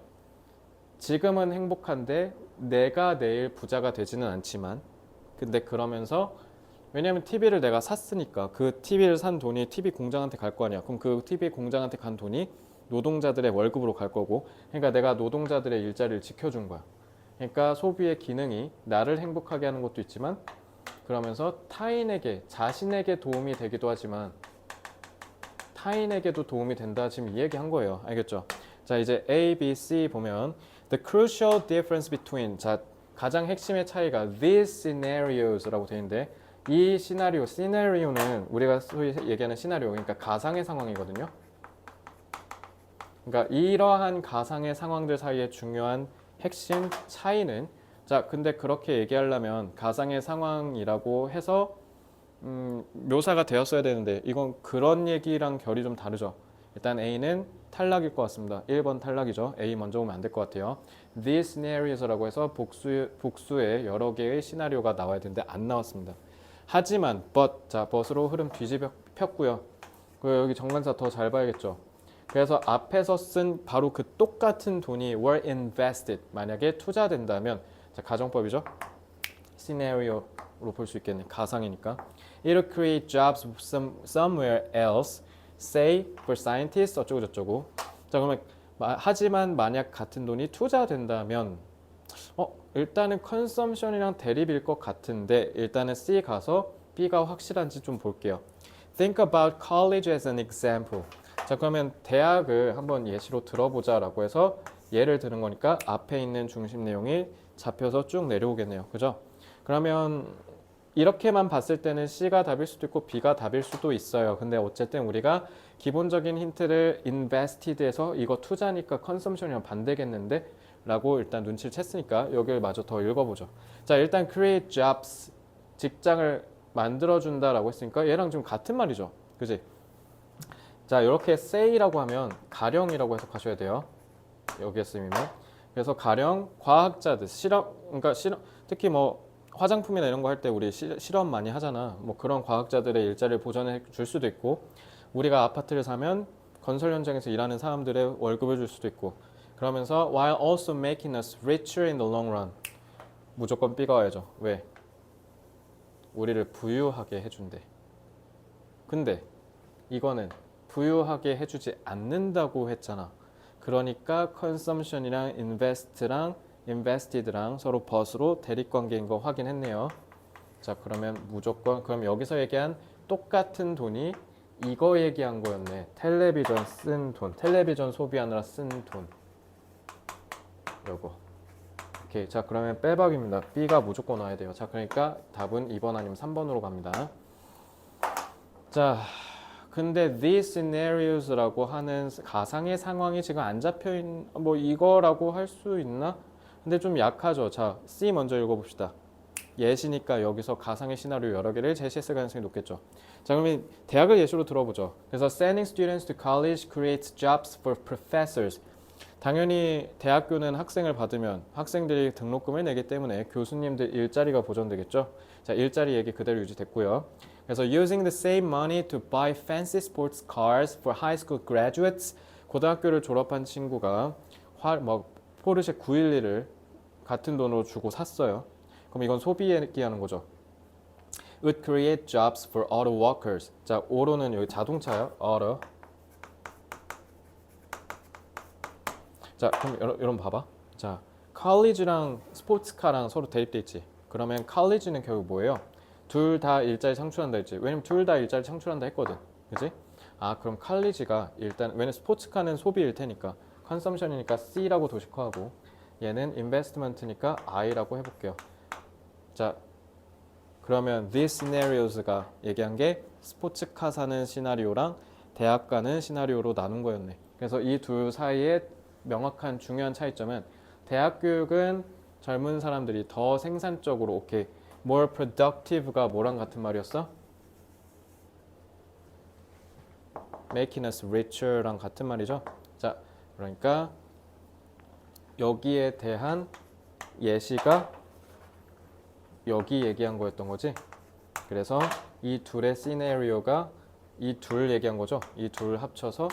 지금은 행복한데 내가 내일 부자가 되지는 않지만, 근데 그러면서 왜냐면 TV를 내가 샀으니까 그 TV를 산 돈이 TV 공장한테 갈 거 아니야. 그럼 그 TV 공장한테 간 돈이 노동자들의 월급으로 갈 거고, 그러니까 내가 노동자들의 일자리를 지켜준 거야. 그러니까 소비의 기능이 나를 행복하게 하는 것도 있지만 그러면서 타인에게, 자신에게 도움이 되기도 하지만 타인에게도 도움이 된다. 지금 이 얘기 한 거예요. 알겠죠? 자, 이제 A, B, C 보면 The crucial difference between, 자, 가장 핵심의 차이가 these scenarios라고 되어 있는데, 이 시나리오는 우리가 소위 얘기하는 시나리오, 그러니까 가상의 상황이거든요. 그러니까 이러한 가상의 상황들 사이에 중요한 핵심 차이는, 자, 근데 그렇게 얘기하려면 가상의 상황이라고 해서 묘사가 되었어야 되는데 이건 그런 얘기랑 결이 좀 다르죠. 일단 A는 탈락일 것 같습니다. 1번 탈락이죠. A 먼저 오면 안 될 것 같아요. These scenarios라고 해서 복수의 여러 개의 시나리오가 나와야 되는데 안 나왔습니다. 하지만 but, 자, but으로 흐름 뒤집어 폈고요. 여기 정관사 더 잘 봐야겠죠. 그래서 앞에서 쓴 바로 그 똑같은 돈이 were invested, 만약에 투자된다면, 자, 가정법이죠. 시나리오로 볼 수 있겠네. 가상이니까. It'll create jobs somewhere else, say for scientists 어쩌고 저쩌고. 자, 그러면 하지만 만약 같은 돈이 투자된다면, 일단은 컨섬션이랑 대립일 것 같은데 일단은 C 가서 B가 확실한지 좀 볼게요. Think about college as an example. 자, 그러면 대학을 한번 예시로 들어보자라고 해서 예를 드는 거니까 앞에 있는 중심 내용이 잡혀서 쭉 내려오겠네요. 그죠? 그러면 이렇게만 봤을 때는 C가 답일 수도 있고 B가 답일 수도 있어요. 근데 어쨌든 우리가 기본적인 힌트를 invested에서 이거 투자니까 consumption이랑 반대겠는데? 라고 일단 눈치를 챘으니까 여기를 마저 더 읽어보죠. 자, 일단 create jobs, 직장을 만들어준다라고 했으니까 얘랑 지금 같은 말이죠. 그지? 자, 이렇게 say라고 하면 가령이라고 해석하셔야 돼요. 여기에 쓰이면. 그래서 가령 과학자들, 그러니까 특히 뭐 화장품이나 이런 거 할 때 우리 실험 많이 하잖아. 뭐 그런 과학자들의 일자리를 보전해 줄 수도 있고, 우리가 아파트를 사면 건설 현장에서 일하는 사람들의 월급을 줄 수도 있고, 그러면서 while also making us richer in the long run. 무조건 B가 와야죠. 왜? 우리를 부유하게 해준대. 근데 이거는 부유하게 해주지 않는다고 했잖아. 그러니까 consumption이랑 invested랑 서로 벗으로 대립관계인 거 확인했네요. 자, 그러면 무조건 그럼 여기서 얘기한 똑같은 돈이 이거 얘기한 거였네. 텔레비전 쓴 돈, 텔레비전 소비하느라 쓴 돈. 요거. 오케이. 자, 그러면 빼박입니다. B가 무조건 와야 돼요. 자, 그러니까 답은 2번 아니면 3번으로 갑니다. 자, 근데 these scenarios라고 하는 가상의 상황이 지금 안 잡혀있는 뭐 이거라고 할 수 있나? 근데 좀 약하죠. 자, C 먼저 읽어봅시다. 예시니까 여기서 가상의 시나리오 여러 개를 제시했을 가능성이 높겠죠. 자, 그러면 대학을 예시로 들어보죠. 그래서 sending students to college creates jobs for professors. 당연히 대학교는 학생을 받으면 학생들이 등록금을 내기 때문에 교수님들 일자리가 보존되겠죠. 자, 일자리 얘기 그대로 유지됐고요. 그래서 using the same money to buy fancy sports cars for high school graduates. 고등학교를 졸업한 친구가 포르쉐 911을 같은 돈으로 주고 샀어요. 그럼 이건 소비 얘기하는 거죠. Would create jobs for auto workers. 자, auto는 여기 자동차요. auto. 자, 그럼 여러분 봐봐. 자, college랑 스포츠카랑 서로 대입돼 있지. 그러면 college는 결국 뭐예요? 둘 다 일자리 창출한다 했지. 왜냐면 둘 다 일자리 창출한다 했거든. 그지? 아, 그럼 college가 일단 왜냐면 스포츠카는 소비일 테니까 consumption이니까 C라고 도식화하고 얘는 investment니까 I라고 해볼게요. 자, 그러면 these scenarios가 얘기한 게 스포츠카 사는 시나리오랑 대학 가는 시나리오로 나눈 거였네. 그래서 이 둘 사이에 명확한 중요한 차이점은 대학 교육은 젊은 사람들이 더 생산적으로 오케이 more productive가 뭐랑 같은 말이었어? making us richer랑 같은 말이죠. 자, 그러니까 여기에 대한 예시가 여기 얘기한 거였던 거지. 그래서 이 둘의 시나리오가 이 둘 얘기한 거죠. 이 둘 합쳐서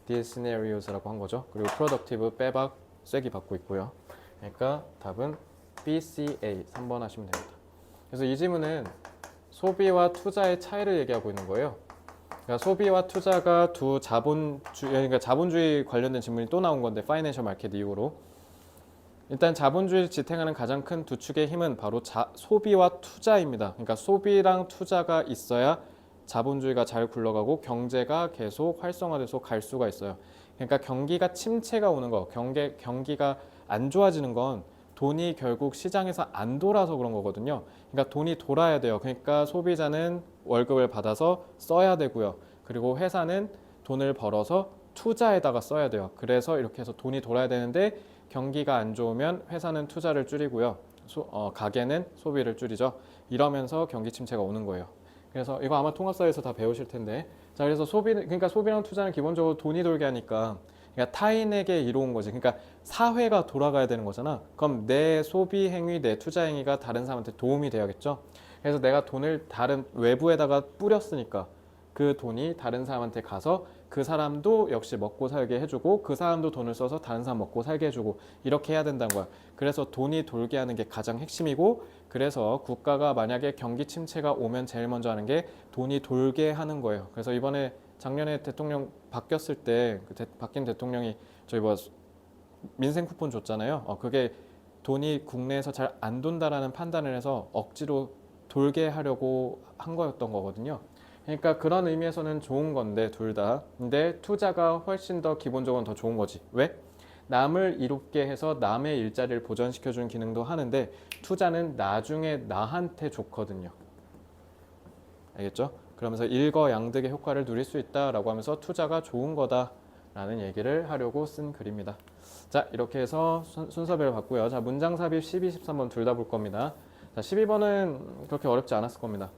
these scenarios라고 한 거죠. 그리고 productive 빼박 쐐기 받고 있고요. 그러니까 답은 B, C, A 3번 하시면 됩니다. 그래서 이 지문은 소비와 투자의 차이를 얘기하고 있는 거예요. 그러니까 소비와 투자가 두 그러니까 자본주의 관련된 질문이 또 나온 건데 파이낸셜 마켓 이후로 일단 자본주의를 지탱하는 가장 큰 두 축의 힘은 바로 소비와 투자입니다. 그러니까 소비랑 투자가 있어야 자본주의가 잘 굴러가고 경제가 계속 활성화돼서 갈 수가 있어요. 그러니까 경기가 침체가 오는 거, 경기가 안 좋아지는 건 돈이 결국 시장에서 안 돌아서 그런 거거든요. 그러니까 돈이 돌아야 돼요. 그러니까 소비자는 월급을 받아서 써야 되고요. 그리고 회사는 돈을 벌어서 투자에다가 써야 돼요. 그래서 이렇게 해서 돈이 돌아야 되는데 경기가 안 좋으면 회사는 투자를 줄이고요. 가게는 소비를 줄이죠. 이러면서 경기 침체가 오는 거예요. 그래서 이거 아마 통합사에서 다 배우실 텐데, 자, 그래서 그러니까 소비랑 투자는 기본적으로 돈이 돌게 하니까, 그러니까 타인에게 이로운 거지. 그러니까 사회가 돌아가야 되는 거잖아. 그럼 내 소비 행위, 내 투자 행위가 다른 사람한테 도움이 돼야겠죠. 그래서 내가 돈을 다른 외부에다가 뿌렸으니까 그 돈이 다른 사람한테 가서 그 사람도 역시 먹고 살게 해주고 그 사람도 돈을 써서 다른 사람 먹고 살게 해주고 이렇게 해야 된다는 거야. 그래서 돈이 돌게 하는 게 가장 핵심이고, 그래서 국가가 만약에 경기 침체가 오면 제일 먼저 하는 게 돈이 돌게 하는 거예요. 그래서 이번에 작년에 대통령 바뀌었을 때 바뀐 대통령이 저희 뭐 민생 쿠폰 줬잖아요. 그게 돈이 국내에서 잘 안 돈다라는 판단을 해서 억지로 돌게 하려고 한 거였던 거거든요. 그러니까 그런 의미에서는 좋은 건데 둘 다. 근데 투자가 훨씬 더 기본적으로 더 좋은 거지. 왜? 남을 이롭게 해서 남의 일자리를 보전시켜주는 기능도 하는데 투자는 나중에 나한테 좋거든요. 알겠죠? 그러면서 일거양득의 효과를 누릴 수 있다라고 하면서 투자가 좋은 거다라는 얘기를 하려고 쓴 글입니다. 자, 이렇게 해서 순서별로 봤고요. 자, 문장 삽입 12, 13번 둘 다 볼 겁니다. 자, 12번은 그렇게 어렵지 않았을 겁니다.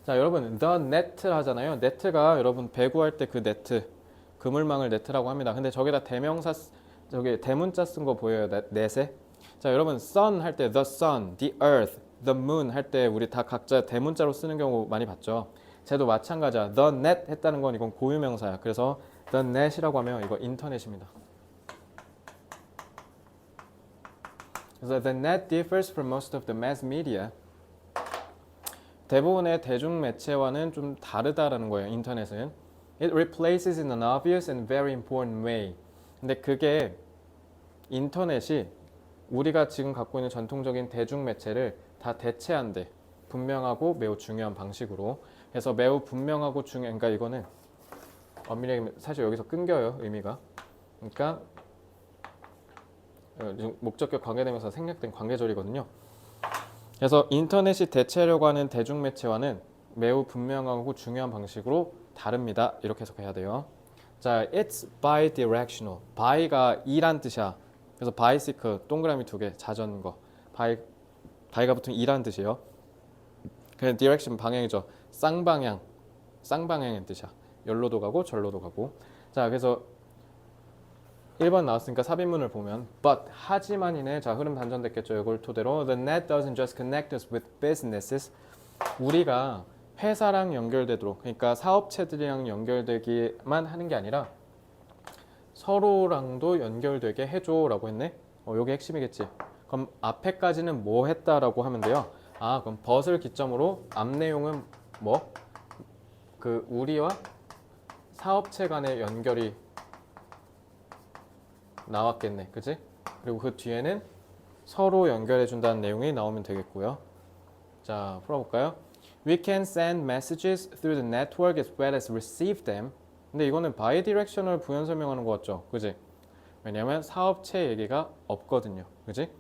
자, 여러분 the net를 하잖아요. net가 여러분 배구할 때 그 네트, 그물망을 네트라고 합니다. 근데 저기다 대명사 저기 대문자 쓴 거 보여요? net에. 자, 여러분 sun 할 때 the sun, the earth, the moon 할 때 우리 다 각자 대문자로 쓰는 경우 많이 봤죠. 쟤도 마찬가지야. the net 했다는 건 이건 고유명사야. 그래서 the net이라고 하면 이거 인터넷입니다. 그래서 the net differs from most of the mass media. 대부분의 대중 매체와는 좀 다르다라는 거예요. 인터넷은. It replaces in an obvious and very important way. 근데 그게 인터넷이 우리가 지금 갖고 있는 전통적인 대중 매체를 다 대체한대. 분명하고 매우 중요한 방식으로. 그래서 매우 분명하고 중요한, 그러니까 이거는 엄밀히 사실 여기서 끊겨요, 의미가. 그러니까 목적격 관계되면서 생략된 관계절이거든요. 그래서 인터넷이 대체하려고 하는 대중매체와는 매우 분명하고 중요한 방식으로 다릅니다. 이렇게 해석해야 돼요. 자, it's bidirectional. by가 이란 뜻이야. 그래서 bicycle 동그라미 두 개, 자전거. by가 붙은 이란 뜻이에요. 그냥 direction 방향이죠. 쌍방향, 쌍방향의 뜻이야. 열로도 가고 절로도 가고. 자, 그래서 1번 나왔으니까 삽입문을 보면 but 하지만이네. 자, 흐름 반전됐겠죠. 이걸 토대로 the net doesn't just connect us with businesses. 우리가 회사랑 연결되도록, 그러니까 사업체들이랑 연결되기만 하는 게 아니라 서로랑도 연결되게 해줘라고 했네. 요게 핵심이겠지. 그럼 앞에까지는 뭐 했다라고 하면 돼요. 아, 그럼 but을 기점으로 앞 내용은 뭐? 그 우리와 사업체 간의 연결이 나왔겠네. 그지? 그리고 그 뒤에는 서로 연결해 준다는 내용이 나오면 되겠고요. 자, 풀어볼까요? We can send messages through the network as well as receive them. 근데 이거는 bidirectional 부연 설명하는 거 같죠? 그지? 왜냐면 사업체 얘기가 없거든요. 그지?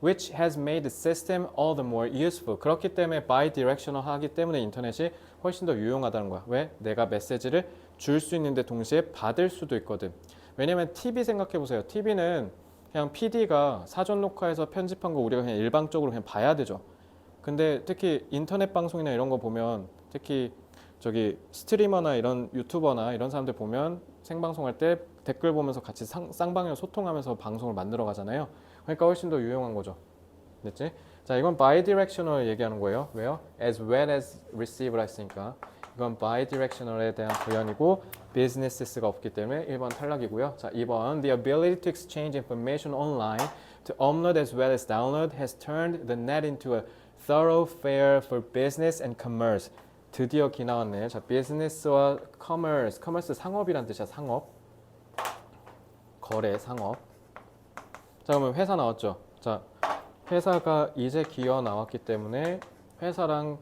Which has made the system all the more useful. 그렇기 때문에 bidirectional 하기 때문에 인터넷이 훨씬 더 유용하다는 거야. 왜? 내가 메시지를 줄 수 있는데 동시에 받을 수도 있거든. 왜냐면 TV 생각해보세요. TV는 그냥 PD가 사전 녹화해서 편집한 거 우리가 그냥 일방적으로 그냥 봐야 되죠. 근데 특히 인터넷 방송이나 이런 거 보면 특히 저기 스트리머나 이런 유튜버나 이런 사람들 보면 생방송할 때 댓글 보면서 같이 쌍방향 소통하면서 방송을 만들어 가잖아요. 그러니까 훨씬 더 유용한 거죠. 됐지? 자, 이건 bidirectional 얘기하는 거예요. 왜요? as well as receive라 했으니까 이건 bidirectional에 대한 부연이고 business가 없기 때문에 1번 탈락이고요. 자, 2번 the ability to exchange information online, to upload as well as download has turned the net into a thoroughfare for business and commerce. 드디어 기 나왔네. 자, business와 commerce, commerce 상업이란 뜻이야. 상업, 거래, 상업. 자, 그러면 회사 나왔죠. 자, 회사가 이제 기어 나왔기 때문에 회사랑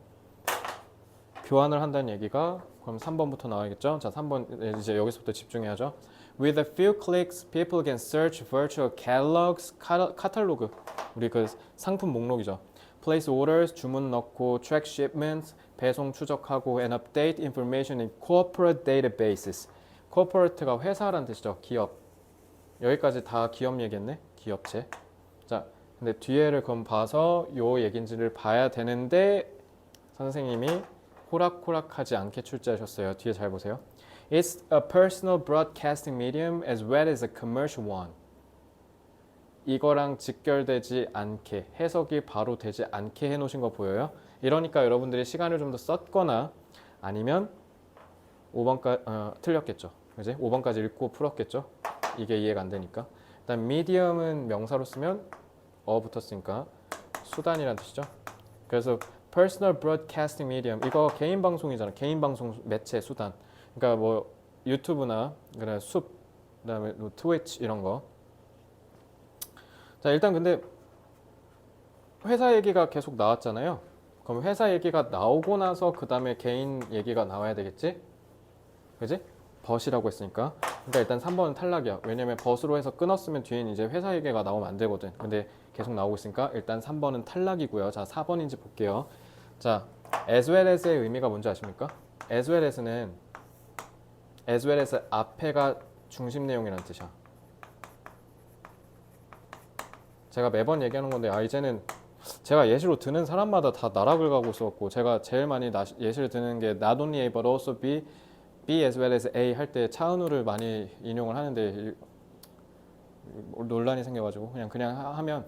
교환을 한다는 얘기가 그럼 3번부터 나와야겠죠. 자, 3번 이제 여기서부터 집중해야죠. With a few clicks, people can search virtual catalogs, 카탈로그, 우리 그 상품 목록이죠. Place orders, 주문 넣고, track shipments, 배송 추적하고, and update information in corporate databases. corporate가 회사란 뜻이죠. 기업. 여기까지 다 기업 얘기했네. 기업체. 자, 근데 뒤에를 그럼 봐서 요 얘긴지를 봐야 되는데 선생님이 호락호락하지 않게 출제하셨어요. 뒤에 잘 보세요. It's a personal broadcasting medium as well as a commercial one. 이거랑 직결되지 않게, 해석이 바로 되지 않게 해놓으신 거 보여요? 이러니까 여러분들이 시간을 좀 더 썼거나 아니면 5번까지 틀렸겠죠. 그지? 5번까지 읽고 풀었겠죠. 이게 이해가 안 되니까. 일단 medium은 명사로 쓰면 붙었으니까 수단이란 뜻이죠. 그래서 personal broadcasting medium 이거 개인 방송이잖아. 개인 방송 매체 수단. 그러니까 뭐 유튜브나 그다음에 그다음에 뭐 트위치 이런 거. 자, 일단 근데 회사 얘기가 계속 나왔잖아요. 그럼 회사 얘기가 나오고 나서 그 다음에 개인 얘기가 나와야 되겠지? 그지? 벗이라고 했으니까. 그러니까 일단 3번은 탈락이야. 왜냐면 벗으로 해서 끊었으면 뒤엔 이제 회사 얘기가 나오면 안 되거든. 근데 계속 나오고 있으니까 일단 3번은 탈락이고요. 자, 4번인지 볼게요. 자, as well as의 의미가 뭔지 아십니까? as well as 앞에가 중심 내용이라는 뜻이야. 제가 매번 얘기하는 건데 이제는 제가 예시로 드는 사람마다 다 나락을 가고 있었고 제가 제일 많이 예시를 드는 게 not only A but also B as well as A 할 때 차은우를 많이 인용을 하는데 논란이 생겨가지고 그냥 하면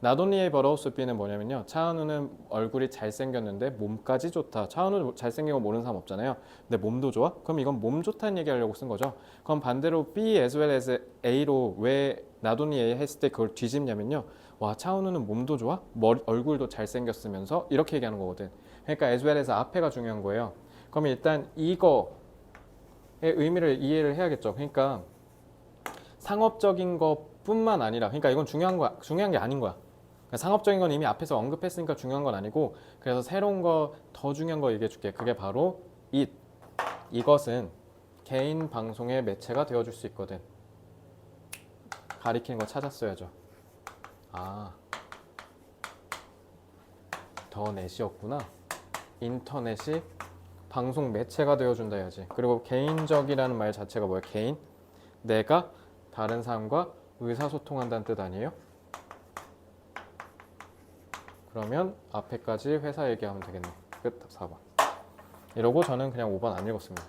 not only A but also B는 뭐냐면요. 차은우는 얼굴이 잘생겼는데 몸까지 좋다. 차은우 잘생긴 거 모르는 사람 없잖아요. 근데 몸도 좋아? 그럼 이건 몸 좋다는 얘기하려고 쓴 거죠. 그럼 반대로 B as well as A로 왜 not only A 했을 때 그걸 뒤집냐면요. 와, 차은우는 몸도 좋아? 얼굴도 잘생겼으면서 이렇게 얘기하는 거거든. 그러니까 as well as 앞에가 중요한 거예요. 그럼 일단 이거의 의미를 이해를 해야겠죠. 그러니까 상업적인 것뿐만 아니라 그러니까 이건 중요한 게 아닌 거야. 그러니까 상업적인 건 이미 앞에서 언급했으니까 중요한 건 아니고 그래서 새로운 거 더 중요한 거 얘기해 줄게. 그게 바로 이것은 개인 방송의 매체가 되어줄 수 있거든. 가리키는 거 찾았어야죠. 더 넷이었구나. 인터넷이 방송 매체가 되어준다 해야지. 그리고 개인적이라는 말 자체가 뭐야? 개인? 내가 다른 사람과 의사소통한다는 뜻 아니에요? 그러면 앞에까지 회사 얘기하면 되겠네. 끝. 4번. 이러고 저는 그냥 5번 안 읽었습니다.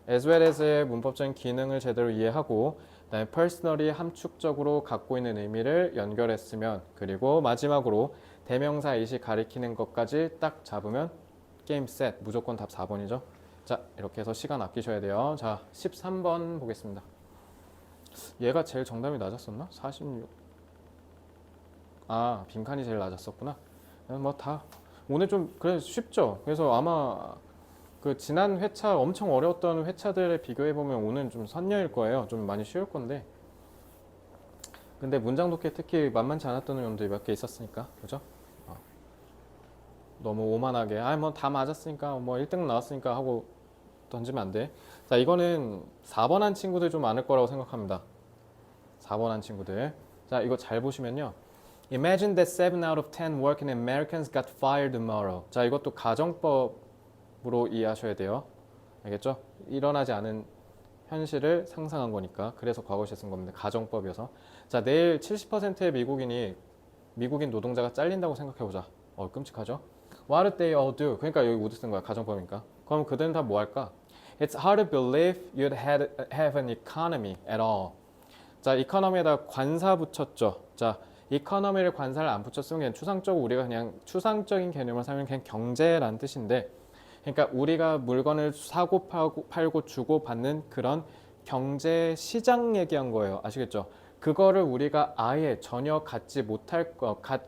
as well as의 문법적인 기능을 제대로 이해하고 그다음에 personally 함축적으로 갖고 있는 의미를 연결했으면 그리고 마지막으로 대명사 it이 가리키는 것까지 딱 잡으면 게임 셋. 무조건 답 4번이죠. 자, 이렇게 해서 시간 아끼셔야 돼요. 자, 13번 보겠습니다. 얘가 제일 정답이 낮았었나? 46. 빈칸이 제일 낮았었구나. 뭐 다 오늘 좀 그래 쉽죠. 그래서 아마 그 지난 회차 엄청 어려웠던 회차들에 비교해 보면 오늘 좀 선녀일 거예요. 좀 많이 쉬울 건데. 근데 문장 독해 특히 만만치 않았던 내용들이 몇 개 있었으니까, 그죠? 너무 오만하게 뭐 다 맞았으니까 뭐 1등 나왔으니까 하고 던지면 안 돼. 자, 이거는 4번 한 친구들 좀 많을 거라고 생각합니다. 4번 한 친구들. 자, 이거 잘 보시면요. Imagine that 7 out of 10 working Americans got fired tomorrow. 자, 이것도 가정법으로 이해하셔야 돼요. 알겠죠? 일어나지 않은 현실을 상상한 거니까. 그래서 과거시에 쓴 겁니다. 가정법이어서. 자, 내일 70%의 미국인 노동자가 잘린다고 생각해보자. 끔찍하죠? What did they all do? 그러니까 여기 would 쓴 거야. 가정법이니까. 그럼 그들은 다 뭐 할까? It's hard to believe you'd have an economy at all. 자, economy에다 관사 붙였죠. 자, economy를 관사를 안 붙였으면 그냥 추상적으로 우리가 그냥 추상적인 개념을 사면 그냥 경제라는 뜻인데, 그러니까 우리가 물건을 사고 팔고 주고 받는 그런 경제 시장 얘기한 거예요. 아시겠죠? 그거를 우리가 아예 전혀 갖지 못할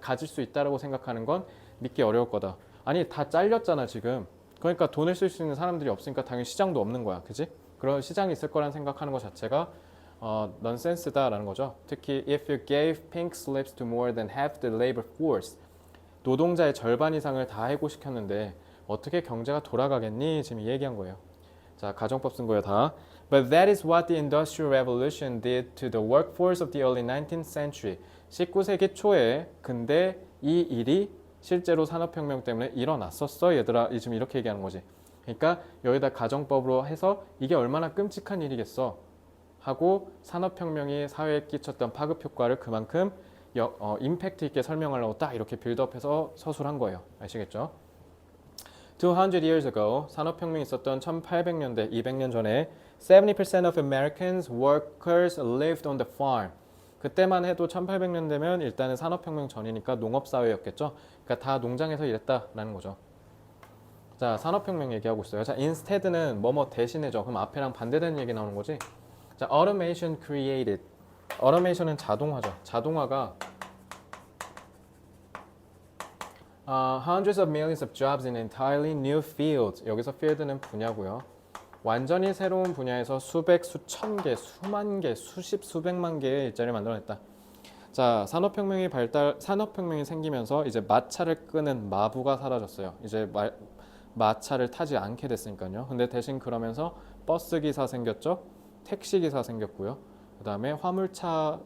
가질 수 있다라고 생각하는 건 믿기 어려울 거다. 아니, 다 잘렸잖아 지금. 그러니까 돈을 쓸 수 있는 사람들이 없으니까 당연히 시장도 없는 거야. 그지? 그런 시장이 있을 거란 생각하는 것 자체가 넌센스다라는 거죠. 특히 if you gave pink slips to more than half the labor force, 노동자의 절반 이상을 다 해고시켰는데 어떻게 경제가 돌아가겠니? 지금 이 얘기한 거예요. 자, 가정법 쓴 거예요 다. But that is what the Industrial Revolution did to the workforce of the early 19th century. 19세기 초에 근데 이 일이 실제로 산업혁명 때문에 일어났었어 얘들아. 지금 이렇게 얘기하는 거지. 그러니까 여기다 가정법으로 해서 이게 얼마나 끔찍한 일이겠어 하고 산업혁명이 사회에 끼쳤던 파급 효과를 그만큼 임팩트 있게 설명하려고 딱 이렇게 빌드업해서 서술한 거예요. 아시겠죠? 200 years ago, 산업혁명이 있었던 1800년대, 200년 전에 70% of Americans workers lived on the farm. 그때만 해도 1800년대면 일단은 산업혁명 전이니까 농업사회였겠죠. 그러니까 다 농장에서 일했다라는 거죠. 자, 산업혁명 얘기하고 있어요. 자, instead는 뭐뭐 대신해죠. 그럼 앞에랑 반대되는 얘기 나오는 거지. 자, automation created. automation은 자동화죠. 자동화가 hundreds of millions of jobs in entirely new fields. 여기서 field는 분야고요. 완전히 새로운 분야에서 수백, 수천 개, 수만 개, 수십, 수백만 개의 일자리를 만들어냈다. 자, 산업혁명이 생기면서 이제 마차를 끄는 마부가 사라졌어요. 이제 마차를 타지 않게 됐으니까요. 근데 대신 그러면서 버스 기사 생겼죠. 택시 기사 생겼고요. 그다음에 화물차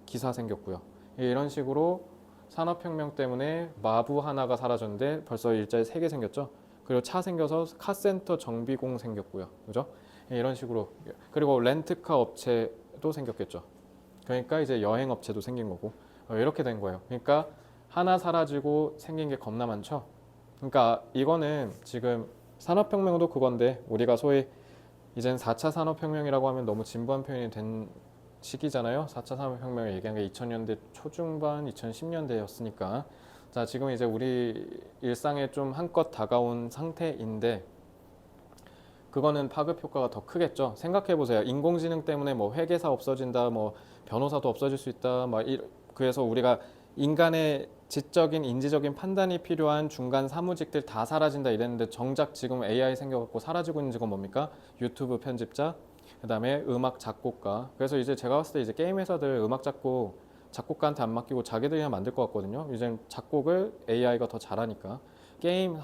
기사 생겼고요. 이런 식으로 산업혁명 때문에 마부 하나가 사라졌는데 벌써 일자리 3개 생겼죠. 그리고 차 생겨서 카센터 정비공 생겼고요. 그죠? 이런 식으로. 그리고 렌트카 업체도 생겼겠죠. 그러니까 이제 여행 업체도 생긴 거고 이렇게 된 거예요. 그러니까 하나 사라지고 생긴 게 겁나 많죠. 그러니까 이거는 지금 산업혁명도 그건데 우리가 소위 이젠 4차 산업혁명이라고 하면 너무 진부한 표현이 된 시기잖아요. 4차 산업혁명을 얘기한 게 2000년대 초중반, 2010년대였으니까 자, 지금 이제 우리 일상에 좀 한껏 다가온 상태인데 그거는 파급 효과가 더 크겠죠. 생각해 보세요. 인공지능 때문에 뭐 회계사 없어진다, 뭐 변호사도 없어질 수 있다, 그래서 우리가 인간의 지적인 인지적인 판단이 필요한 중간 사무직들 다 사라진다 이랬는데 정작 지금 AI 생겨갖고 사라지고 있는 직업 뭡니까? 유튜브 편집자, 그다음에 음악 작곡가. 그래서 이제 제가 봤을 때 이제 게임 회사들 음악 작곡가한테 안 맡기고 자기들이 그냥 만들 것 같거든요. 이제 작곡을 AI가 더 잘하니까 게임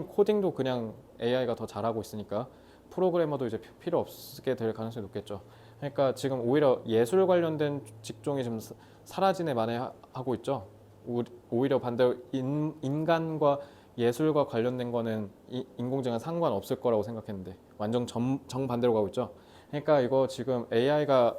코딩도 그냥 AI가 더 잘하고 있으니까 프로그래머도 이제 필요 없게 될 가능성이 높겠죠. 그러니까 지금 오히려 예술 관련된 직종이 좀 사라지네 마네 하고 있죠. 오히려 반대로 인간과 예술과 관련된 거는 인공지능은 상관없을 거라고 생각했는데 완전 정반대로 가고 있죠. 그러니까 이거 지금 AI가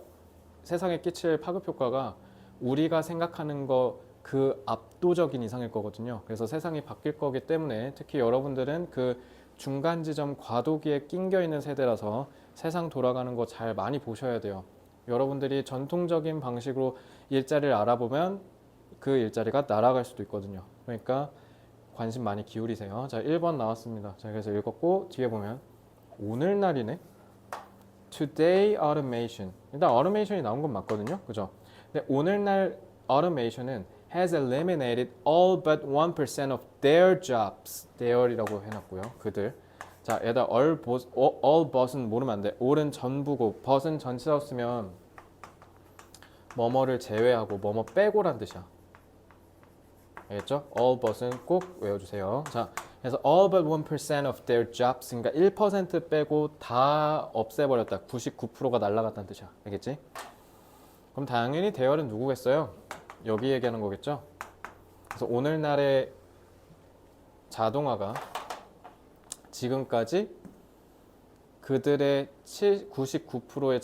세상에 끼칠 파급 효과가 우리가 생각하는 거 그 압도적인 이상일 거거든요. 그래서 세상이 바뀔 거기 때문에 특히 여러분들은 그 중간 지점 과도기에 낑겨 있는 세대라서 세상 돌아가는 거 잘 많이 보셔야 돼요. 여러분들이 전통적인 방식으로 일자리를 알아보면 그 일자리가 날아갈 수도 있거든요. 그러니까 관심 많이 기울이세요. 자, 1번 나왔습니다. 자, 그래서 읽었고 뒤에 보면 오늘날이네. Today automation. 일단 automation이 나온 건 맞거든요. 그죠? 근데 오늘날 automation은 has eliminated all but 1% of their jobs. their이라고 해놨고요. 그들. 자, 얘다 all but은 모르면 안 돼. all은 전부고 but은 전치사 쓰면 뭐뭐를 제외하고 뭐뭐 빼고란 뜻이야. 알겠죠? all but은 꼭 외워주세요. 자, 그래서 all but 1% of their jobs. 그러니까 1% 빼고 다 없애버렸다. 99%가 날아갔다는 뜻이야. 알겠지? 그럼 당연히 대열은 누구겠어요? 여기 얘기하는 거겠죠? 그래서 오늘날의 자동화가 지금까지 그들의 99%의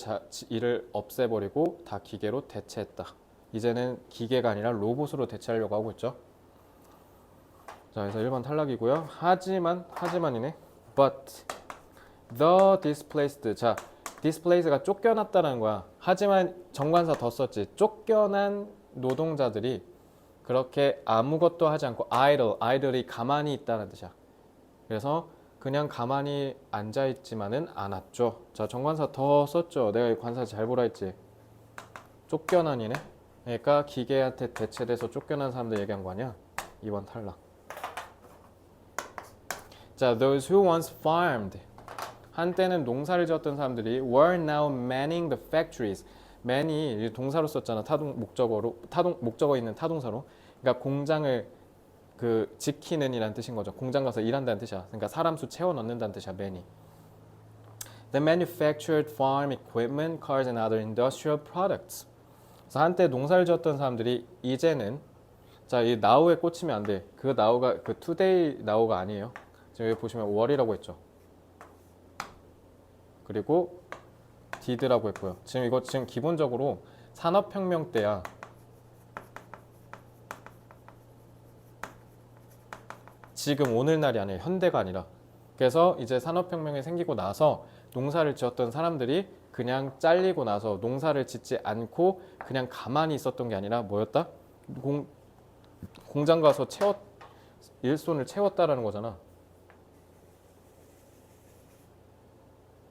일을 없애버리고 다 기계로 대체했다. 이제는 기계가 아니라 로봇으로 대체하려고 하고 있죠. 자, 그래서 1번 탈락이고요. 하지만이네. But the displaced. 자, displace가 쫓겨났다는 거야. 하지만 정관사 더 썼지. 쫓겨난 노동자들이 그렇게 아무것도 하지 않고 idle이 가만히 있다는 뜻이야. 그래서 그냥 가만히 앉아있지만은 않았죠. 자, 정관사 더 썼죠. 내가 관사 잘 보라 했지. 쫓겨난이네. 그러니까 기계한테 대체돼서 쫓겨난 사람들 얘기한 거 아니야? 2번 탈락. 자, those who once farmed. 한때는 농사를 지었던 사람들이 were now manning the factories. man이 동사로 썼잖아. 목적어 있는 타동사로. 그러니까 공장을 지키는 이란 뜻인 거죠. 공장 가서 일한다는 뜻이야. 그러니까 사람 수 채워 넣는다는 뜻이야. man이. They manufactured farm equipment, cars and other industrial products. 그래서 한때 농사를 지었던 사람들이 이제는 자, 이 now에 꽂히면 안 돼. 그 now가 today now가 아니에요. 지금 여기 보시면 were이라고 했죠. 그리고 did라고 했고요. 지금 기본적으로 산업혁명 때야. 지금 오늘날이 아니에요. 현대가 아니라. 그래서 이제 산업혁명이 생기고 나서 농사를 지었던 사람들이 그냥 잘리고 나서 농사를 짓지 않고 그냥 가만히 있었던 게 아니라 뭐였다? 공장 가서 일손을 채웠다라는 거잖아.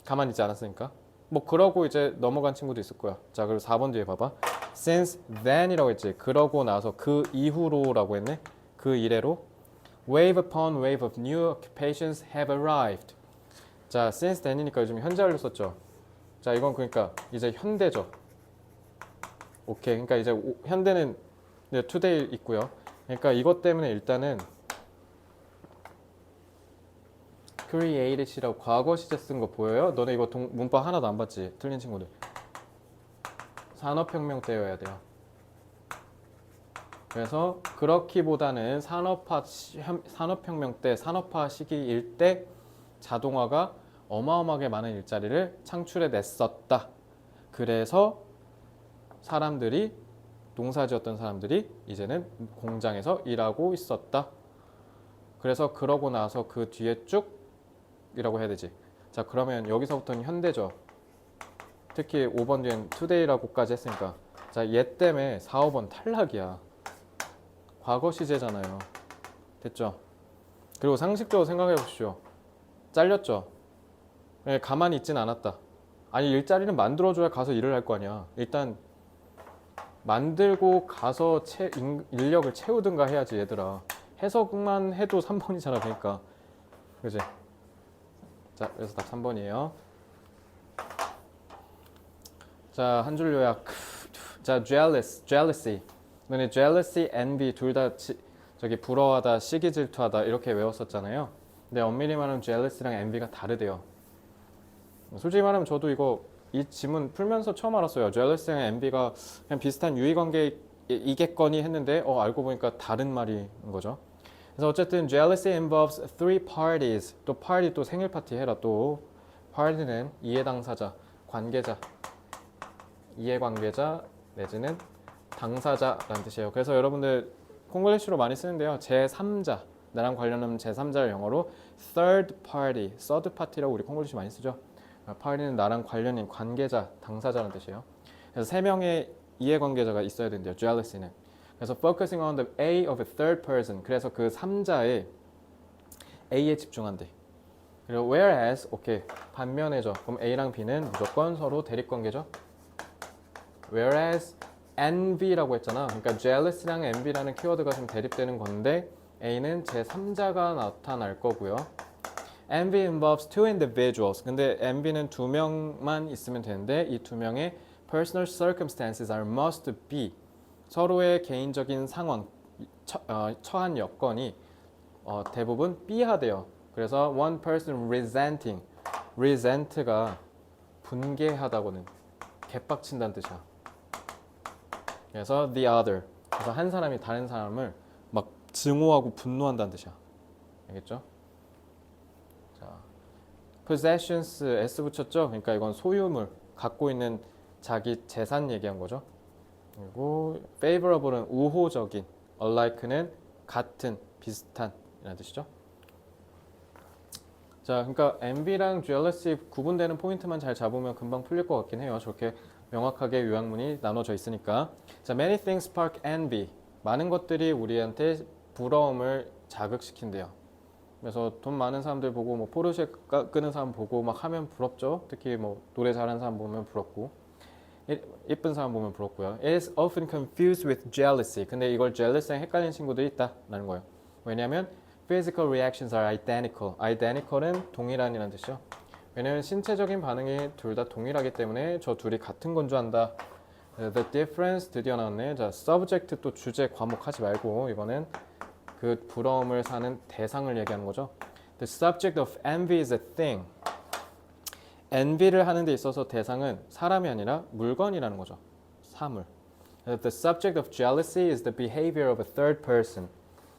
가만히 있지 않았으니까. 뭐 그러고 이제 넘어간 친구도 있을 거야. 자, 그리고 4번 뒤에 봐봐. Since then이라고 했지. 그러고 나서 그 이후로라고 했네. 그 이래로 wave upon wave of new occupations have arrived. 자, since then이니까 요즘 현재 완료 썼죠. 자, 이건 그러니까 이제 현대죠. 오케이. 그러니까 이제 현대는 이제 today 있고요. 그러니까 이것 때문에 일단은 created이라고 과거 시제 쓴 거 보여요? 너네 이거 문법 하나도 안 봤지? 틀린 친구들. 산업혁명 때여야 돼요. 그래서 그렇기보다는 산업혁명 때 산업화 시기일 때 자동화가 어마어마하게 많은 일자리를 창출해 냈었다. 그래서 사람들이 농사지었던 사람들이 이제는 공장에서 일하고 있었다. 그래서 그러고 나서 그 뒤에 쭉이라고 해야 되지. 자, 그러면 여기서부터는 현대죠. 특히 5번 뒤엔 today라고까지 했으니까 자, 얘 때문에 4, 5번 탈락이야. 과거 시제잖아요. 됐죠? 그리고 상식적으로 생각해 보십시오. 잘렸죠? 예, 가만히 있진 않았다. 아니, 일자리는 만들어줘야 가서 일을 할 거 아니야. 일단 만들고 가서 인력을 채우든가 해야지, 얘들아. 해석만 해도 3번이잖아. 그러니까 그지? 자, 그래서 답 3번이에요. 자, 한 줄 요약. 자, jealousy. 너네 jealousy, envy 둘 다 저기 부러워하다, 시기 질투하다 이렇게 외웠었잖아요. 근데 엄밀히 말하면 jealous랑 envy가 다르대요. 솔직히 말하면 저도 이 지문 풀면서 처음 알았어요. jealous랑 envy가 그냥 비슷한 유의관계이겠거니 했는데 알고 보니까 다른 말인 거죠. 그래서 어쨌든 jealousy involves three parties. 또 party 또 생일 파티 해라 또. party는 이해 당사자, 관계자, 이해관계자 내지는 당사자라는 뜻이에요. 그래서 여러분들 콩글리시로 많이 쓰는데요. 제3자, 나랑 관련하면 제3자를 영어로 third party, third party라고 우리 콩글리시 많이 쓰죠. party는 나랑 관련인 관계자, 당사자라는 뜻이에요. 그래서 세 명의 이해관계자가 있어야 된대요. jealousy는. 그래서 focusing on the A of a third person. 그래서 그 3자의 A에 집중한대. 그리고 whereas, 오케이, 반면에죠. 그럼 A랑 B는 무조건 서로 대립관계죠. whereas envy라고 했잖아. 그러니까 jealous랑 envy라는 키워드가 좀 대립되는 건데 A는 제3자가 나타날 거고요. envy involves two individuals. 근데 envy는 두 명만 있으면 되는데 이 두 명의 personal circumstances are must be. 서로의 개인적인 상황, 처한 여건이 대부분 B하대요. 그래서 one person resenting. resent가 분개하다고는 개빡친다는 뜻이야. 그래서 the other. 그래서 한 사람이 다른 사람을 막 증오하고 분노한다는 뜻이야. 알겠죠? 자, possessions s 붙였죠? 그러니까 이건 소유물, 갖고 있는 자기 재산 얘기한 거죠. 그리고 favorable은 우호적인, alike는 같은, 비슷한 이라는 뜻이죠. 자, 그러니까 envy랑 jealousy 구분되는 포인트만 잘 잡으면 금방 풀릴 것 같긴 해요. 저렇게 명확하게 요약문이 나눠져 있으니까. 자, many things spark envy. 많은 것들이 우리한테 부러움을 자극시킨대요. 그래서 돈 많은 사람들 보고 뭐 포르쉐 끄는 사람 보고 막 하면 부럽죠. 특히 뭐 노래 잘하는 사람 보면 부럽고 예쁜 사람 보면 부럽고요. It is often confused with jealousy. 근데 이걸 jealous랑 헷갈리는 친구들이 있다라는 거예요. 왜냐하면 physical reactions are identical. identical은 동일한이라는 뜻이죠. 왜냐면 신체적인 반응이 둘 다 동일하기 때문에 저 둘이 같은 건 줄 안다. The difference 드디어 나왔네. 자, subject 또 주제 과목하지 말고 이거는 그 부러움을 사는 대상을 얘기하는 거죠. The subject of envy is a thing. envy를 하는 데 있어서 대상은 사람이 아니라 물건이라는 거죠. 사물. The subject of jealousy is the behavior of a third person.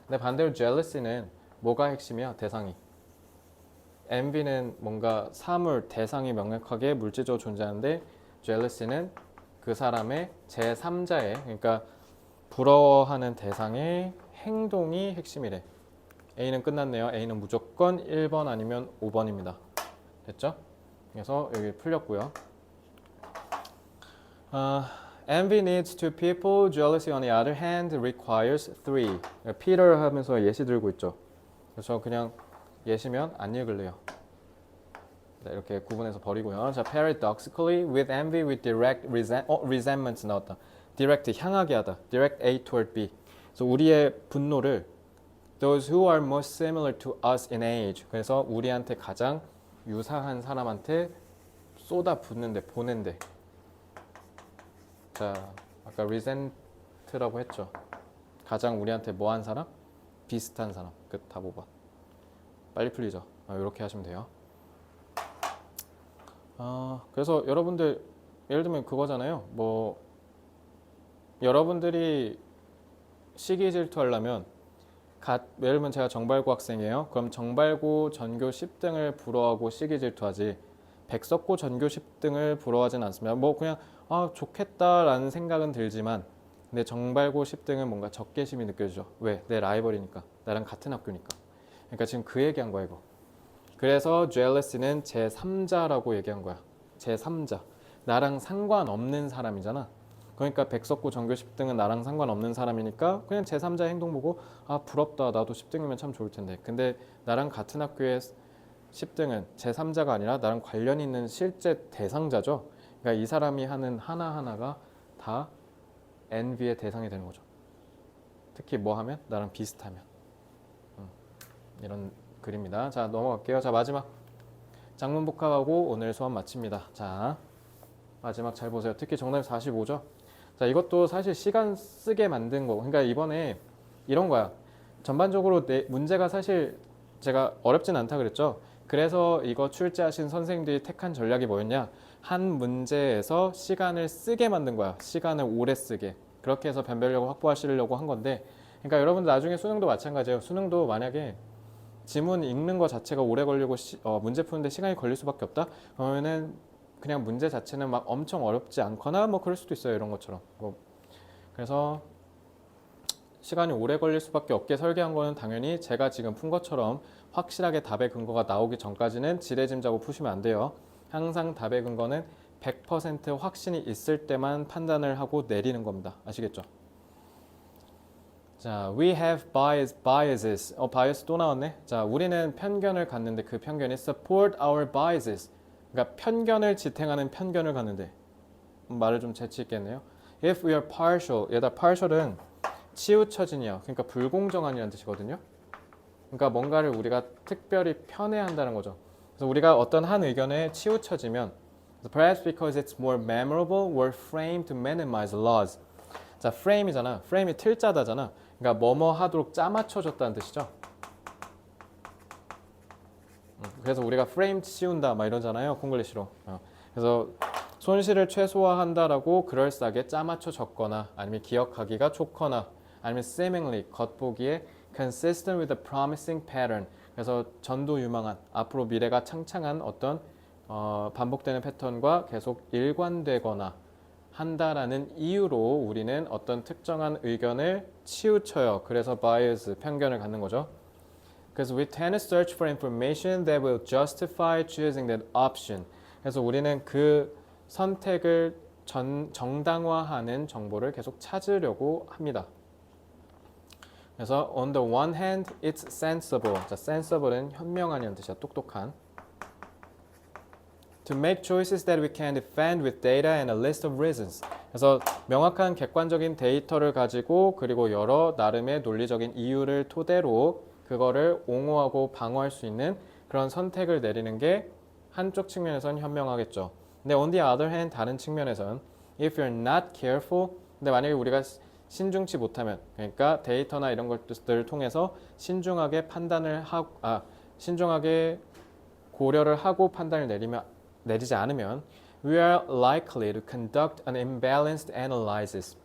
근데 반대로 jealousy는 뭐가 핵심이야? 대상이. envy는 뭔가 사물, 대상이 명확하게 물질적으로 존재하는데 jealousy는 그 사람의 제3자의, 그러니까 부러워하는 대상의 행동이 핵심이래. A는 끝났네요. A는 무조건 1번 아니면 5번입니다. 됐죠? 그래서 여기 풀렸고요. Envy needs two people. Jealousy on the other hand requires three. Peter 하면서 예시 들고 있죠. 그래서 그냥 예시면 안 읽을래요. 네, 이렇게 구분해서 버리고요. 자, paradoxically, with envy, with direct resentment 나왔다. direct 향하게 하다. direct A toward B. 그래서 우리의 분노를 those who are most similar to us in age. 그래서 우리한테 가장 유사한 사람한테 쏟아 붓는데 보낸대. 자, 아까 resent라고 했죠. 가장 우리한테 뭐한 사람? 비슷한 사람. 끝. 다 5번. 빨리 풀리죠. 이렇게 하시면 돼요. 그래서 여러분들 예를 들면 그거잖아요. 뭐 여러분들이 시기 질투하려면 예를 들면 제가 정발고 학생이에요. 그럼 정발고 전교 10등을 부러워하고 시기 질투하지 백석고 전교 10등을 부러워하진 않습니다. 뭐 그냥 좋겠다라는 생각은 들지만 근데 정발고 10등은 뭔가 적개심이 느껴지죠. 왜? 내 라이벌이니까. 나랑 같은 학교니까. 그러니까 지금 그 얘기한 거야 이거. 그래서 jealousy는 제3자라고 얘기한 거야. 제3자. 나랑 상관없는 사람이잖아. 그러니까 백석고 전교 10등은 나랑 상관없는 사람이니까 그냥 제3자 행동 보고 부럽다. 나도 10등이면 참 좋을 텐데. 근데 나랑 같은 학교의 10등은 제3자가 아니라 나랑 관련 있는 실제 대상자죠. 그러니까 이 사람이 하는 하나하나가 다 envy의 대상이 되는 거죠. 특히 뭐 하면? 나랑 비슷하면. 이런 글입니다. 자, 넘어갈게요. 자, 마지막 장문복합하고 오늘 수업 마칩니다. 자, 마지막 잘 보세요. 특히 정답이 45죠. 자, 이것도 사실 시간 쓰게 만든 거. 그러니까 이번에 이런 거야. 전반적으로 문제가 사실 제가 어렵진 않다 그랬죠. 그래서 이거 출제하신 선생님들이 택한 전략이 뭐였냐? 한 문제에서 시간을 쓰게 만든 거야. 시간을 오래 쓰게. 그렇게 해서 변별력을 확보하시려고 한 건데, 그러니까 여러분들 나중에 수능도 마찬가지예요. 수능도 만약에 지문 읽는 거 자체가 오래 걸리고 문제 푸는데 시간이 걸릴 수밖에 없다? 그러면은 그냥 문제 자체는 막 엄청 어렵지 않거나 뭐 그럴 수도 있어요. 이런 것처럼. 그래서 시간이 오래 걸릴 수밖에 없게 설계한 거는 당연히 제가 지금 푼 것처럼 확실하게 답의 근거가 나오기 전까지는 지레짐작으로 푸시면 안 돼요. 항상 답의 근거는 100% 확신이 있을 때만 판단을 하고 내리는 겁니다. 아시겠죠? 자, we have biases. bias 또 나왔네. 자, 우리는 편견을 갖는데 그 편견이 support our biases. 그러니까 편견을 지탱하는 편견을 갖는데 말을 좀 재치 있겠네요. If we are partial, 얘다 partial은 치우쳐진이야. 그러니까 불공정한이라는 뜻이거든요. 그러니까 뭔가를 우리가 특별히 편애한다는 거죠. 그래서 우리가 어떤 한 의견에 치우쳐지면 perhaps because it's more memorable, we're framed to minimize loss. 자, frame이잖아. frame이 틀자다잖아. 그러니까 뭐뭐 하도록 짜맞춰졌다는 뜻이죠. 그래서 우리가 frame 씌운다 막 이러잖아요. 콩글리시로. 그래서 손실을 최소화한다라고 그럴싸하게 짜맞춰 적거나 아니면 기억하기가 좋거나 아니면 seemingly 겉보기에 consistent with a promising pattern. 그래서 전도유망한 앞으로 미래가 창창한 어떤 반복되는 패턴과 계속 일관되거나 한다라는 이유로 우리는 어떤 특정한 의견을 치우쳐요. 그래서 bias, 편견을 갖는 거죠. 그래서 we tend to search for information that will justify choosing that option. 그래서 우리는 그 선택을 정당화하는 정보를 계속 찾으려고 합니다. 그래서 on the one hand, it's sensible. 자, sensible은 현명한이라는 뜻이야. 똑똑한. To make choices that we can defend with data and a list of reasons. 그래서 명확한 객관적인 데이터를 가지고 그리고 여러 나름의 논리적인 이유를 토대로 그거를 옹호하고 방어할 수 있는 그런 선택을 내리는 게 한쪽 측면에선 현명하겠죠. 근데 on the other hand 다른 측면에선 if you're not careful 근데 만약에 우리가 신중치 못하면 그러니까 데이터나 이런 것들을 통해서 신중하게 판단을 하고 신중하게 고려를 하고 판단을 내리지 않으면 we are likely to conduct an imbalanced analysis.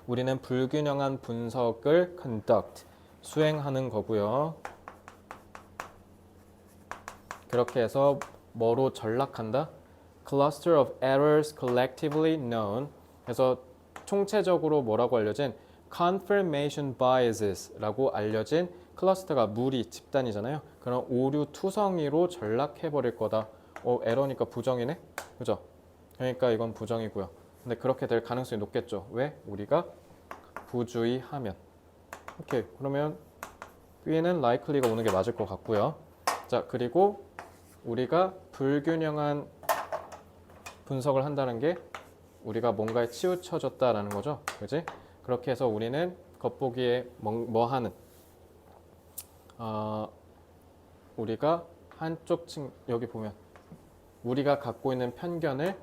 우리는 불균형한 분석을 conduct 수행하는 거고요. 그렇게 해서 뭐로 전락한다? Cluster of errors collectively known. 그래서 총체적으로 뭐라고 알려진 confirmation biases라고 알려진 클러스터가 무리, 집단이잖아요. 그런 오류 투성이로 전락해버릴 거다. 에러니까 부정이네? 그죠? 그러니까 이건 부정이고요. 근데 그렇게 될 가능성이 높겠죠. 왜? 우리가 부주의하면. 오케이. 그러면 B는 likely가 오는 게 맞을 것 같고요. 자, 그리고 우리가 불균형한 분석을 한다는 게 우리가 뭔가에 치우쳐졌다라는 거죠. 그지? 그렇게 해서 우리는 겉보기에 뭐 하는 우리가 한쪽 여기 보면 우리가 갖고 있는 편견을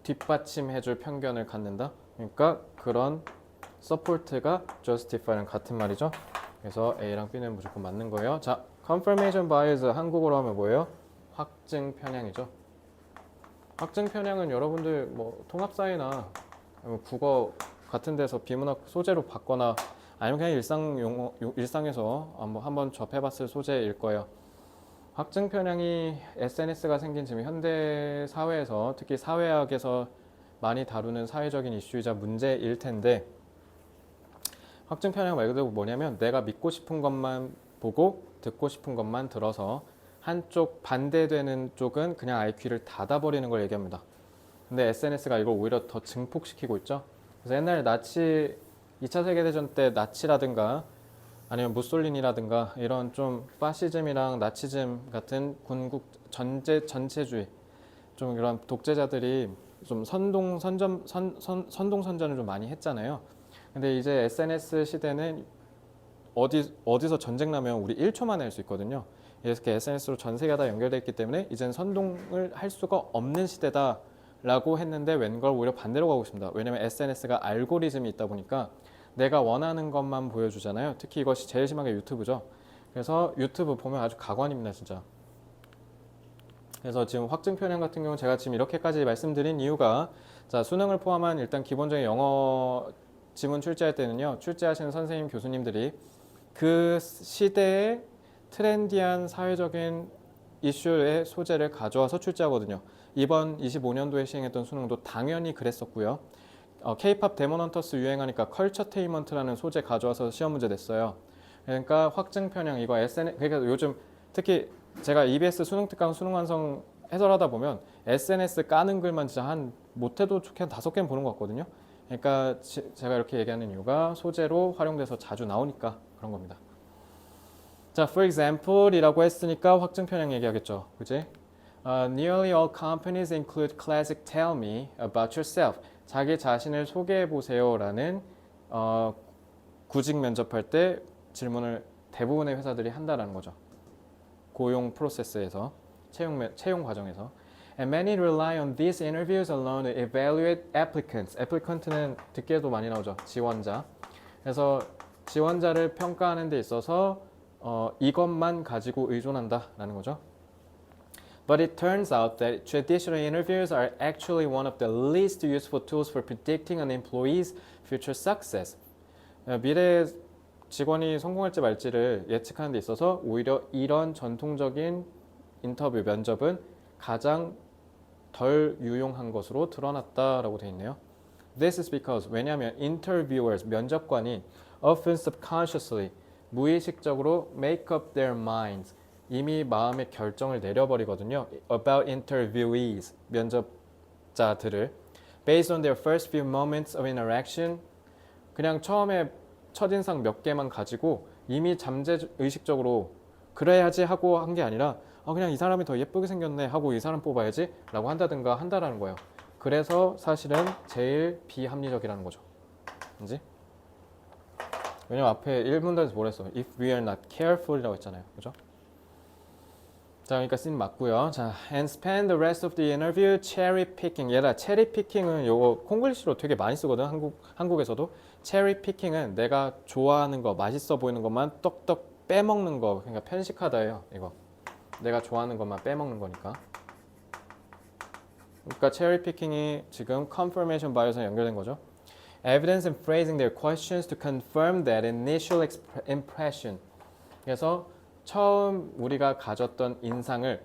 뒷받침해줄 편견을 갖는다. 그러니까 그런 support가 justify랑 같은 말이죠. 그래서 A랑 B는 무조건 맞는 거예요. 자, confirmation bias 한국어로 하면 뭐예요? 확증 편향이죠. 확증 편향은 여러분들 뭐 통합사회나 국어 같은 데서 비문학 소재로 받거나 아니면 그냥 일상에서 한번 접해봤을 소재일 거예요. 확증 편향이 SNS가 생긴 지금 현대 사회에서 특히 사회학에서 많이 다루는 사회적인 이슈이자 문제일 텐데, 확증 편향 말 그대로 뭐냐면 내가 믿고 싶은 것만 보고 듣고 싶은 것만 들어서 한쪽 반대되는 쪽은 그냥 아예 귀를 닫아버리는 걸 얘기합니다. 근데 SNS가 이걸 오히려 더 증폭시키고 있죠. 그래서 옛날에 2차 세계대전 때 나치라든가 아니면 무솔리니라든가 이런 좀 파시즘이랑 나치즘 같은 군국 전체주의 좀 이런 독재자들이 좀 선동선전을 좀 많이 했잖아요. 근데 이제 SNS 시대는 어디서 전쟁 나면 우리 1초 만에 할 수 있거든요. 이렇게 SNS로 전 세계가 다 연결되어 있기 때문에 이젠 선동을 할 수가 없는 시대다라고 했는데 웬걸 오히려 반대로 가고 있습니다. 왜냐면 SNS가 알고리즘이 있다 보니까 내가 원하는 것만 보여주잖아요. 특히 이것이 제일 심하게 유튜브죠. 그래서 유튜브 보면 아주 가관입니다, 진짜. 그래서 지금 확증 편향 같은 경우는 제가 지금 이렇게까지 말씀드린 이유가, 자, 수능을 포함한 일단 기본적인 영어 지문 출제할 때는요, 출제하시는 선생님, 교수님들이 그 시대의 트렌디한 사회적인 이슈의 소재를 가져와서 출제하거든요. 이번 25년도에 시행했던 수능도 당연히 그랬었고요. K-팝 데모넌터스 유행하니까 컬처테인먼트라는 소재 가져와서 시험 문제 냈어요. 그러니까 확증 편향 이거 그러니까 요즘 특히 제가 EBS 수능 특강 수능 완성 해설하다 보면 SNS 까는 글만 진짜 한 못해도 좋게 한 5개는 보는 것 같거든요. 그러니까 제가 이렇게 얘기하는 이유가 소재로 활용돼서 자주 나오니까 그런 겁니다. 자, for example이라고 했으니까 확증 편향 얘기하겠죠, 그지? Nearly all companies include classic "Tell me about yourself." 자기 자신을 소개해 보세요라는 구직 면접할 때 질문을 대부분의 회사들이 한다라는 거죠. 고용 프로세스에서 채용 과정에서. And many rely on these interviews alone to evaluate applicants. applicant는 듣기에도 많이 나오죠. 지원자. 그래서 지원자를 평가하는 데 있어서 이것만 가지고 의존한다라는 거죠. But it turns out that traditional interviews are actually one of the least useful tools for predicting an employee's future success. 미래 직원이 성공할지 말지를 예측하는 데 있어서 오히려 이런 전통적인 인터뷰, 면접은 가장 덜 유용한 것으로 드러났다라고 되어 있네요. This is because, 왜냐하면 interviewers, 면접관이 often subconsciously, 무의식적으로 make up their minds, 이미 마음의 결정을 내려버리거든요. About interviewees, 면접자들을 based on their first few moments of interaction, 그냥 처음에 첫인상 몇 개만 가지고 이미 잠재의식적으로 그래야지 하고 한 게 아니라 그냥 이 사람이 더 예쁘게 생겼네 하고 이 사람 뽑아야지 라고 한다든가 한다라는 거예요. 그래서 사실은 제일 비합리적이라는 거죠. 그지? 왜냐면 앞에 1문단에서 뭐랬어? If we are not careful 이라고 했잖아요. 그죠? 자, 그러니까 씬 맞고요. 자, and spend the rest of the interview cherry picking. 얘들아, 체리 피킹은 요거 콩글리시로 되게 많이 쓰거든. 한국에서도. 체리 피킹은 내가 좋아하는 거, 맛있어 보이는 것만 떡떡 빼먹는 거. 그러니까 편식하다예요. 이거. 내가 좋아하는 것만 빼먹는 거니까. 그러니까 체리 피킹이 지금 confirmation bias에 연결된 거죠. Evidence and phrasing their questions to confirm that initial impression. 그래서 처음 우리가 가졌던 인상을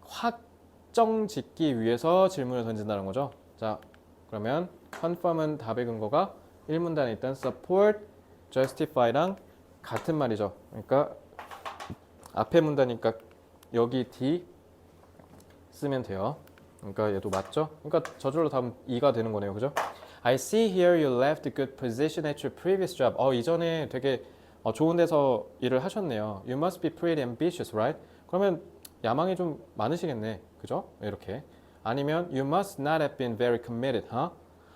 확정짓기 위해서 질문을 던진다는 거죠. 자, 그러면 confirm은 답의 근거가 1문단에 있던 support, justify랑 같은 말이죠. 그러니까 앞에 문단이니까 여기 D 쓰면 돼요. 그러니까 얘도 맞죠? 그러니까 저절로 답은 2가 되는 거네요. 그죠? I see here you left a good position at your previous job. 이전에 되게 좋은 데서 일을 하셨네요. You must be pretty ambitious, right? 그러면 야망이 좀 많으시겠네. 그죠? 이렇게. 아니면 You must not have been very committed, huh?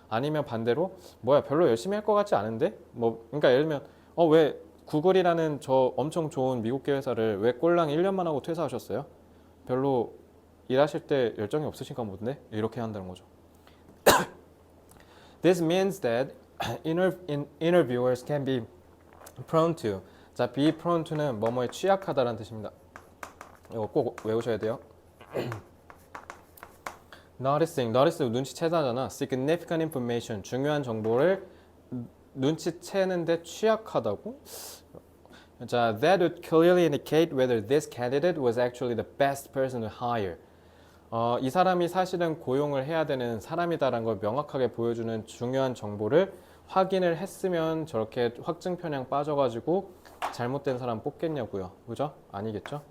아니면 반대로 뭐야 별로 열심히 할 것 같지 않은데? 그러니까 예를 들면 왜 구글이라는 저 엄청 좋은 미국계 회사를 왜 꼴랑 1년만 하고 퇴사하셨어요? 별로 일하실 때 열정이 없으신가 보네. 이렇게 한다는 거죠. This means that interviewers can be prone to. 자, be prone to는 뭐뭐에 취약하다라는 뜻입니다. 이거 꼭 외우셔야 돼요. notice 눈치채다잖아. significant information 중요한 정보를 눈치채는데 취약하다고? 자, that would clearly indicate whether this candidate was actually the best person to hire. 이 사람이 사실은 고용을 해야 되는 사람이다라는 걸 명확하게 보여주는 중요한 정보를 확인을 했으면 저렇게 확증 편향 빠져가지고 잘못된 사람 뽑겠냐고요. 그죠? 아니겠죠?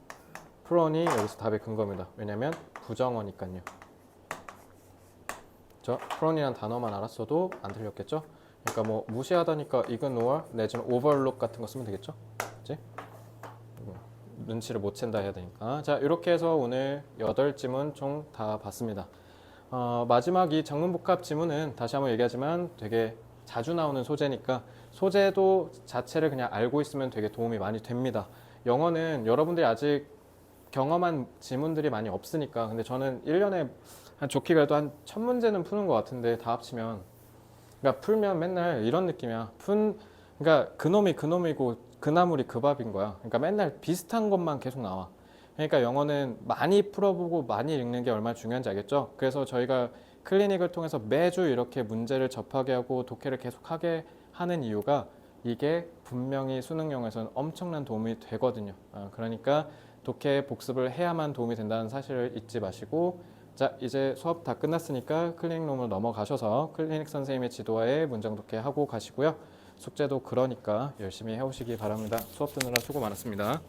프론이 여기서 답의 근거입니다. 왜냐면 부정어니까요. 저 프론이라는 단어만 알았어도 안 틀렸겠죠? 그러니까 뭐 무시하다니까 ignore 내지는 overlook 같은 거 쓰면 되겠죠? 그치? 눈치를 못 챈다 해야 되니까. 자, 이렇게 해서 오늘 8지문 총 다 봤습니다. 마지막 이 장문복합 지문은 다시 한번 얘기하지만 되게 자주 나오는 소재니까 소재도 자체를 그냥 알고 있으면 되게 도움이 많이 됩니다. 영어는 여러분들이 아직 경험한 지문들이 많이 없으니까. 근데 저는 1년에 한 좋게 그래도 한 1000문제는 푸는 것 같은데 다 합치면. 그러니까 풀면 맨날 이런 느낌이야. 그러니까 그놈이 그놈이고 그 나물이 그 밥인 거야. 그러니까 맨날 비슷한 것만 계속 나와. 그러니까 영어는 많이 풀어보고 많이 읽는 게 얼마나 중요한지 알겠죠? 그래서 저희가 클리닉을 통해서 매주 이렇게 문제를 접하게 하고 독해를 계속 하게 하는 이유가 이게 분명히 수능 영어에서는 엄청난 도움이 되거든요. 그러니까 독해 복습을 해야만 도움이 된다는 사실을 잊지 마시고, 자, 이제 수업 다 끝났으니까 클리닉룸으로 넘어가셔서 클리닉 선생님의 지도하에 문장 독해 하고 가시고요. 숙제도 그러니까 열심히 해오시기 바랍니다. 수업 듣느라 수고 많았습니다.